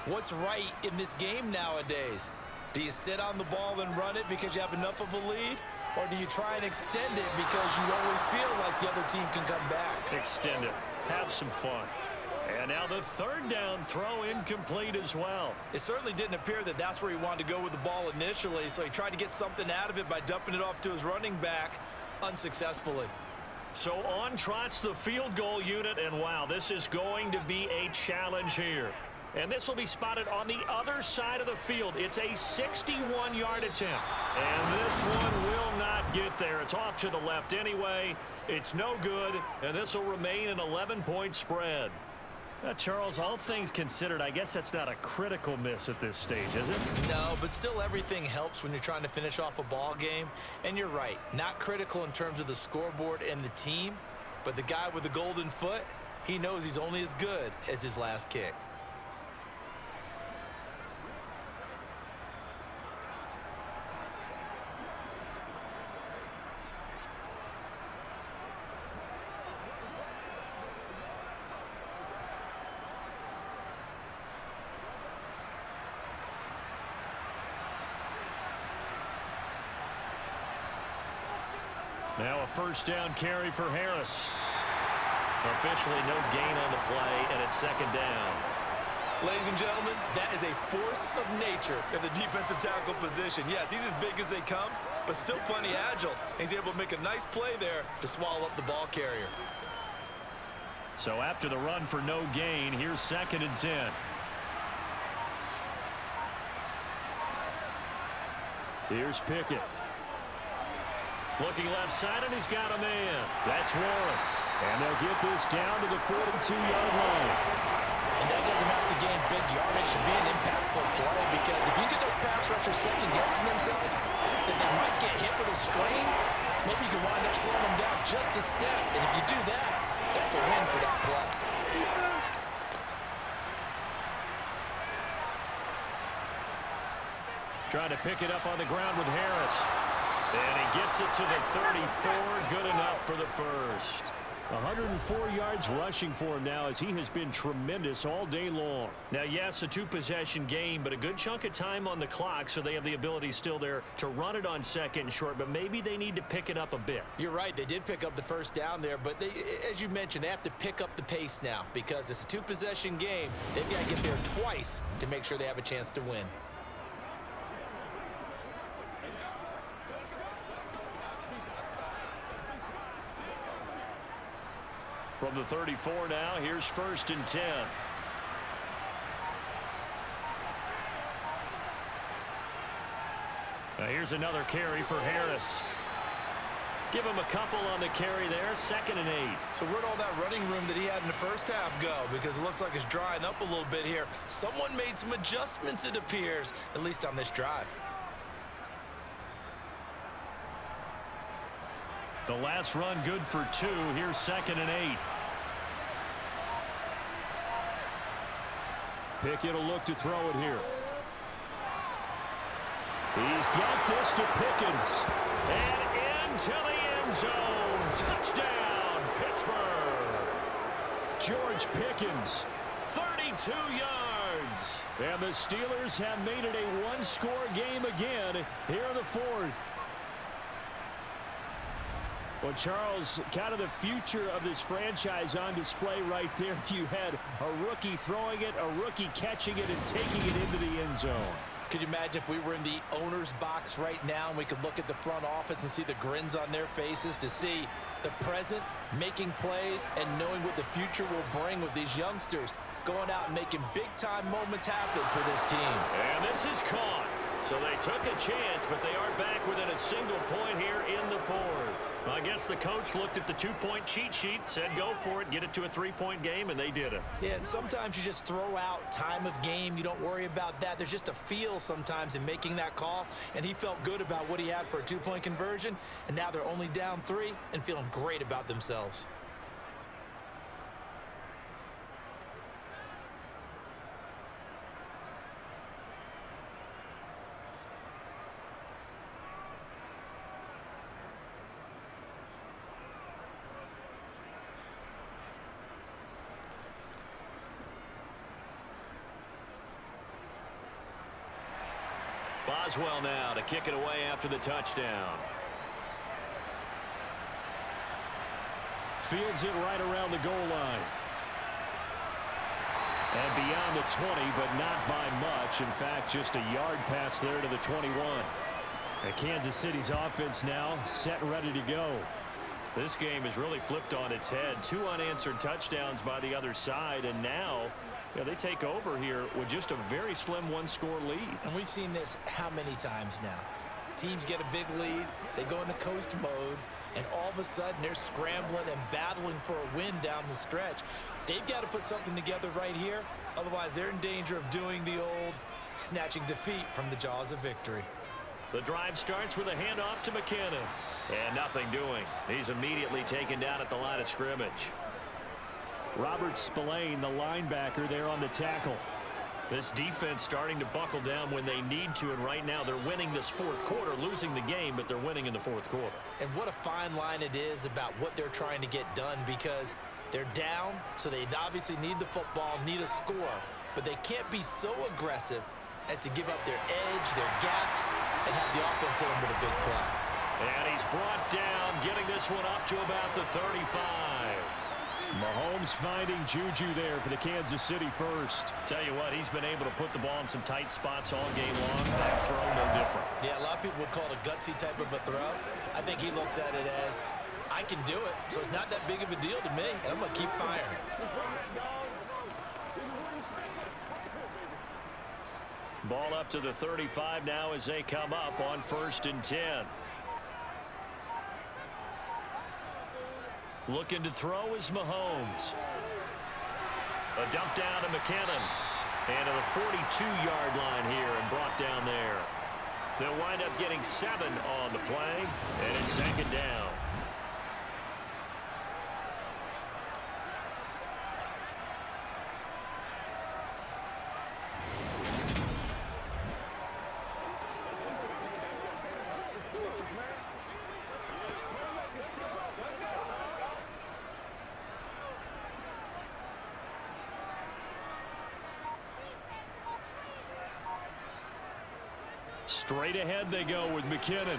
C: what's right in this game nowadays. Do you sit on the ball and run it because you have enough of a lead? Or do you try and extend it because you always feel like the other team can come back?
B: Extend it. Have some fun. And now the 3rd down throw incomplete as well.
C: It certainly didn't appear that that's where he wanted to go with the ball initially, so he tried to get something out of it by dumping it off to his running back unsuccessfully.
B: So on trots the field goal unit, and wow, this is going to be a challenge here. And this will be spotted on the other side of the field. It's a 61-yard attempt. And this one will not get there. It's off to the left anyway. It's no good, and this will remain an 11-point spread.
D: Charles, all things considered, I guess that's not a critical miss at this stage, is it?
C: No, but still everything helps when you're trying to finish off a ball game. And you're right, not critical in terms of the scoreboard and the team, but the guy with the golden foot, he knows he's only as good as his last kick.
B: Now a 1st down carry for Harris. Officially no gain on the play, and it's 2nd down.
C: Ladies and gentlemen, that is a force of nature in the defensive tackle position. Yes, he's as big as they come, but still plenty agile. He's able to make a nice play there to swallow up the ball carrier.
B: So after the run for no gain, here's 2nd and 10. Here's Pickett. Looking left side, and he's got a man. That's Warren. And they'll get this down to the 42-yard line.
C: And that doesn't have to gain big yardage to be an impactful play, because if you get those pass rushers second-guessing themselves, then they might get hit with a screen. Maybe you can wind up slowing them down just a step. And if you do that, that's a win for that play.
B: Trying to pick it up on the ground with Harris. And he gets it to the 34. Good enough for the first.
D: 104 yards rushing for him now, as he has been tremendous all day long.
B: Now, yes, a 2-possession game, but a good chunk of time on the clock, so they have the ability still there to run it on 2nd and short, but maybe they need to pick it up a bit.
C: You're right. They did pick up the first down there, but they, as you mentioned, they have to pick up the pace now, because it's a 2-possession game. They've got to get there twice to make sure they have a chance to win.
B: From the 34 now, here's 1st and 10. Now here's another carry for Harris. Give him a couple on the carry there, 2nd and 8.
C: So where'd all that running room that he had in the first half go? Because it looks like it's drying up a little bit here. Someone made some adjustments, it appears, at least on this drive.
B: The last run good for 2. Here's 2nd and 8.
D: Pickett will look to throw it here. He's got this to Pickens.
B: And into the end zone. Touchdown, Pittsburgh.
D: George Pickens.
B: 32 yards.
D: And the Steelers have made it a one-score game again here in the 4th. Well, Charles, kind of the future of this franchise on display right there. You had a rookie throwing it, a rookie catching it, and taking it into the end zone.
C: Could you imagine if we were in the owner's box right now and we could look at the front office and see the grins on their faces, to see the present making plays and knowing what the future will bring with these youngsters going out and making big-time moments happen for this team.
B: And this is caught. So they took a chance, but they are back within a single point here in the 4th. I guess the coach looked at the 2-point cheat sheet, said go for it, get it to a 3-point game, and they did it.
C: Yeah, and sometimes you just throw out time of game. You don't worry about that. There's just a feel sometimes in making that call, and he felt good about what he had for a 2-point conversion, and now they're only down 3 and feeling great about themselves.
B: Boswell now to kick it away after the touchdown.
D: Fields it right around the goal line. And beyond the 20, but not by much. In fact, just a yard pass there to the 21. And Kansas City's offense now set and ready to go.
B: This game has really flipped on its head. 2 unanswered touchdowns by the other side, and now they take over here with just a very slim one-score lead.
C: And we've seen this how many times now? Teams get a big lead, they go into coast mode, and all of a sudden they're scrambling and battling for a win down the stretch. They've got to put something together right here, otherwise they're in danger of doing the old snatching defeat from the jaws of victory.
B: The drive starts with a handoff to McKinnon. And nothing doing. He's immediately taken down at the line of scrimmage.
D: Robert Spillane, the linebacker, there on the tackle.
B: This defense starting to buckle down when they need to, and right now they're winning this 4th quarter, losing the game, but they're winning in the 4th quarter.
C: And what a fine line it is about what they're trying to get done, because they're down, so they obviously need the football, need a score, but they can't be so aggressive as to give up their edge, their gaps, and have the offense hit them with a big play.
B: And he's brought down, getting this one up to about the 35.
D: Mahomes finding Juju there for the Kansas City first.
E: Tell you what, he's been able to put the ball in some tight spots all game long. That throw, no different.
C: Yeah, a lot of people would call it a gutsy type of a throw. I think he looks at it as, I can do it, so it's not that big of a deal to me, and I'm going to keep firing.
B: Ball up to the 35 now as they come up on 1st and 10. Looking to throw is Mahomes. A dump down to McKinnon. And to the 42-yard line here and brought down there. They'll wind up getting 7 on the play, and it's 2nd down. Straight ahead they go with McKinnon.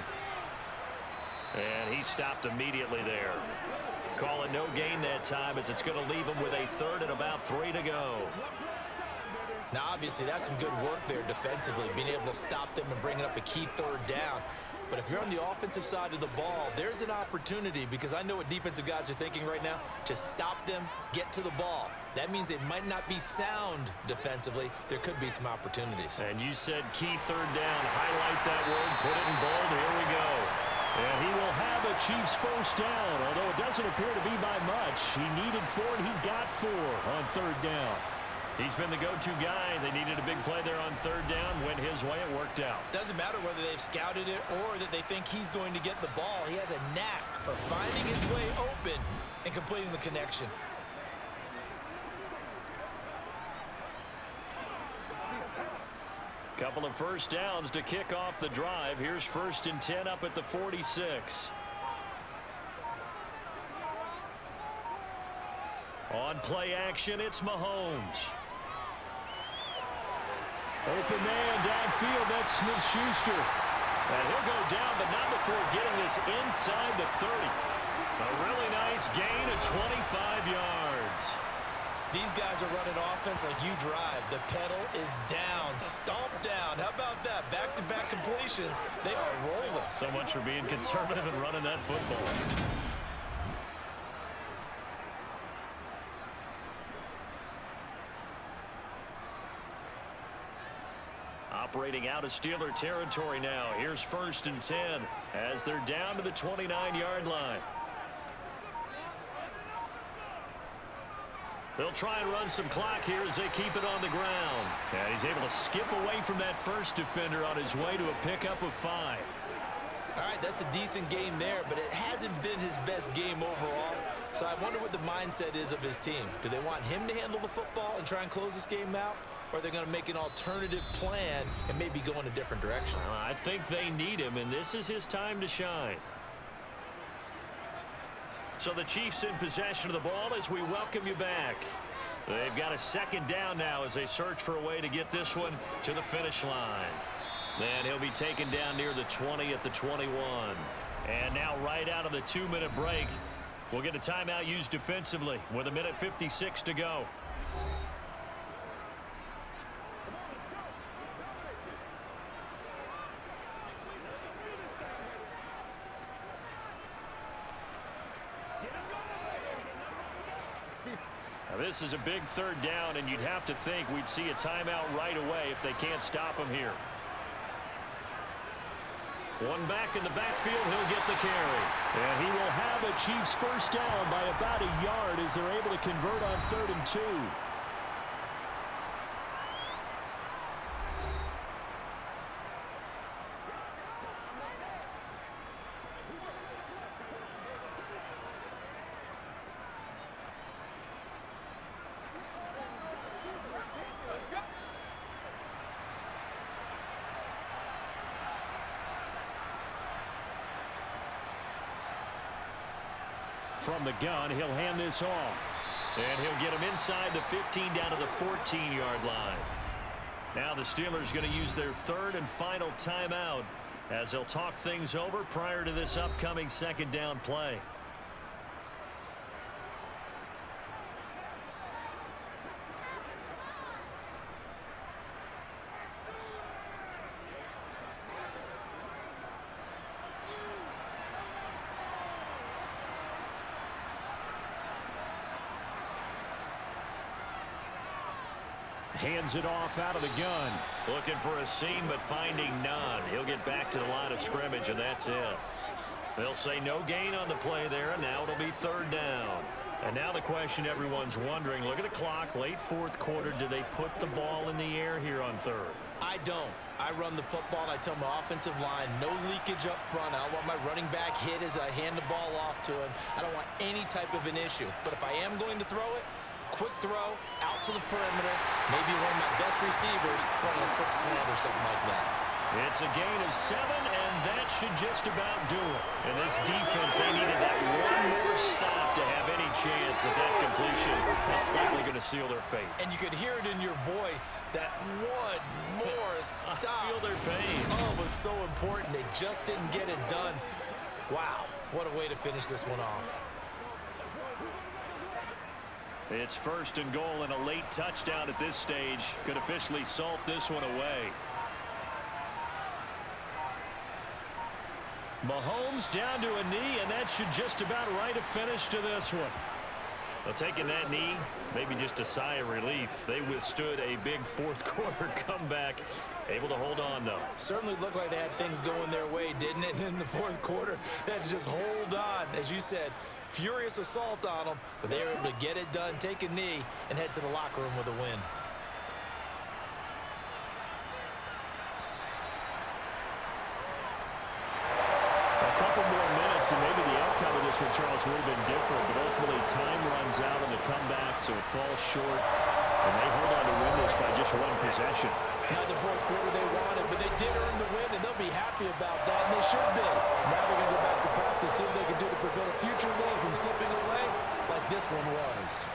B: And he stopped immediately there. Call it no gain that time as it's going to leave him with a 3rd and about 3 to go.
C: Now, obviously, that's some good work there defensively, being able to stop them and bringing up a key 3rd down. But if you're on the offensive side of the ball, there's an opportunity, because I know what defensive guys are thinking right now. Just stop them, get to the ball. That means they might not be sound defensively. There could be some opportunities.
B: And you said key 3rd down. Highlight that word. Put it in bold. Here we go.
D: And he will have a Chiefs 1st down, although it doesn't appear to be by much. He needed 4, and he got 4 on 3rd down.
B: He's been the go-to guy. They needed a big play there on 3rd down. Went his way. It worked out.
C: Doesn't matter whether they've scouted it or that they think he's going to get the ball. He has a knack for finding his way open and completing the connection.
B: Couple of 1st downs to kick off the drive. Here's 1st and 10 up at the 46. On play action, it's Mahomes.
D: Open man downfield, that's Smith-Schuster.
B: And he'll go down, but not before getting this inside the 30. A really nice gain of 25 yards.
C: These guys are running offense like you drive. The pedal is down, stomp down. How about that? Back-to-back completions. They are rolling.
B: So much for being conservative and running that football. Operating out of Steeler territory now. Here's 1st and 10 as they're down to the 29-yard line. They'll try and run some clock here as they keep it on the ground. And he's able to skip away from that first defender on his way to a pickup of 5.
C: All right, that's a decent game there, but it hasn't been his best game overall. So I wonder what the mindset is of his team. Do they want him to handle the football and try and close this game out? Or are they going to make an alternative plan and maybe go in a different direction?
B: I think they need him, and this is his time to shine. So the Chiefs in possession of the ball as we welcome you back. They've got a 2nd down now as they search for a way to get this one to the finish line. Then he'll be taken down near the 20 at the 21. And now right out of the 2-minute break, we'll get a timeout used defensively with 1:56 to go. Now this is a big 3rd down, and you'd have to think we'd see a timeout right away if they can't stop him here. One back in the backfield, he'll get the carry.
D: And he will have a Chiefs 1st down by about a yard as they're able to convert on 3rd and 2. From the gun, he'll hand this off.
B: And he'll get him inside the 15 down to the 14-yard line. Now the Steelers going to use their 3rd and final timeout as they'll talk things over prior to this upcoming 2nd down play. Hands it off out of the gun.
E: Looking for a seam, but finding none. He'll get back to the line of scrimmage, and that's it. They'll say no gain on the play there, and now it'll be third down. And now the question everyone's wondering, look at the clock, late fourth quarter. Do they put the ball in the air here on third?
C: I don't. I run the football, and I tell my offensive line, no leakage up front. I don't want my running back hit as I hand the ball off to him. I don't want any type of an issue. But if I am going to throw it, quick throw, out to the perimeter, maybe one of my best receivers running a quick slant or something like that.
B: It's a gain of 7, and that should just about do it.
E: And this defense, they needed that one more stop to have any chance, but that completion, that's likely going to seal their fate.
C: And you could hear it in your voice, that one more stop.
E: I feel their pain.
C: Oh, it was so important. They just didn't get it done. Wow, what a way to finish this one off.
B: It's first and goal, and a late touchdown at this stage could officially salt this one away. Mahomes down to a knee, and that should just about write a finish to this one.
E: Well, taking that knee, maybe just a sigh of relief. They withstood a big fourth quarter comeback. Able to hold on, though.
C: Certainly looked like they had things going their way, didn't it? In the fourth quarter, they had to just hold on. As you said, furious assault on them, but they were able to get it done, take a knee, and head to the locker room with a win.
B: And maybe the outcome of this one, Charles, would have been different, but ultimately time runs out on the comeback, so it falls short, and they hold on to win this by just one possession.
C: Not the fourth quarter they wanted, but they did earn the win, and they'll be happy about that, and they should be. Now they're going to go back to practice, see what they can do to prevent a future lead from slipping away like this one was.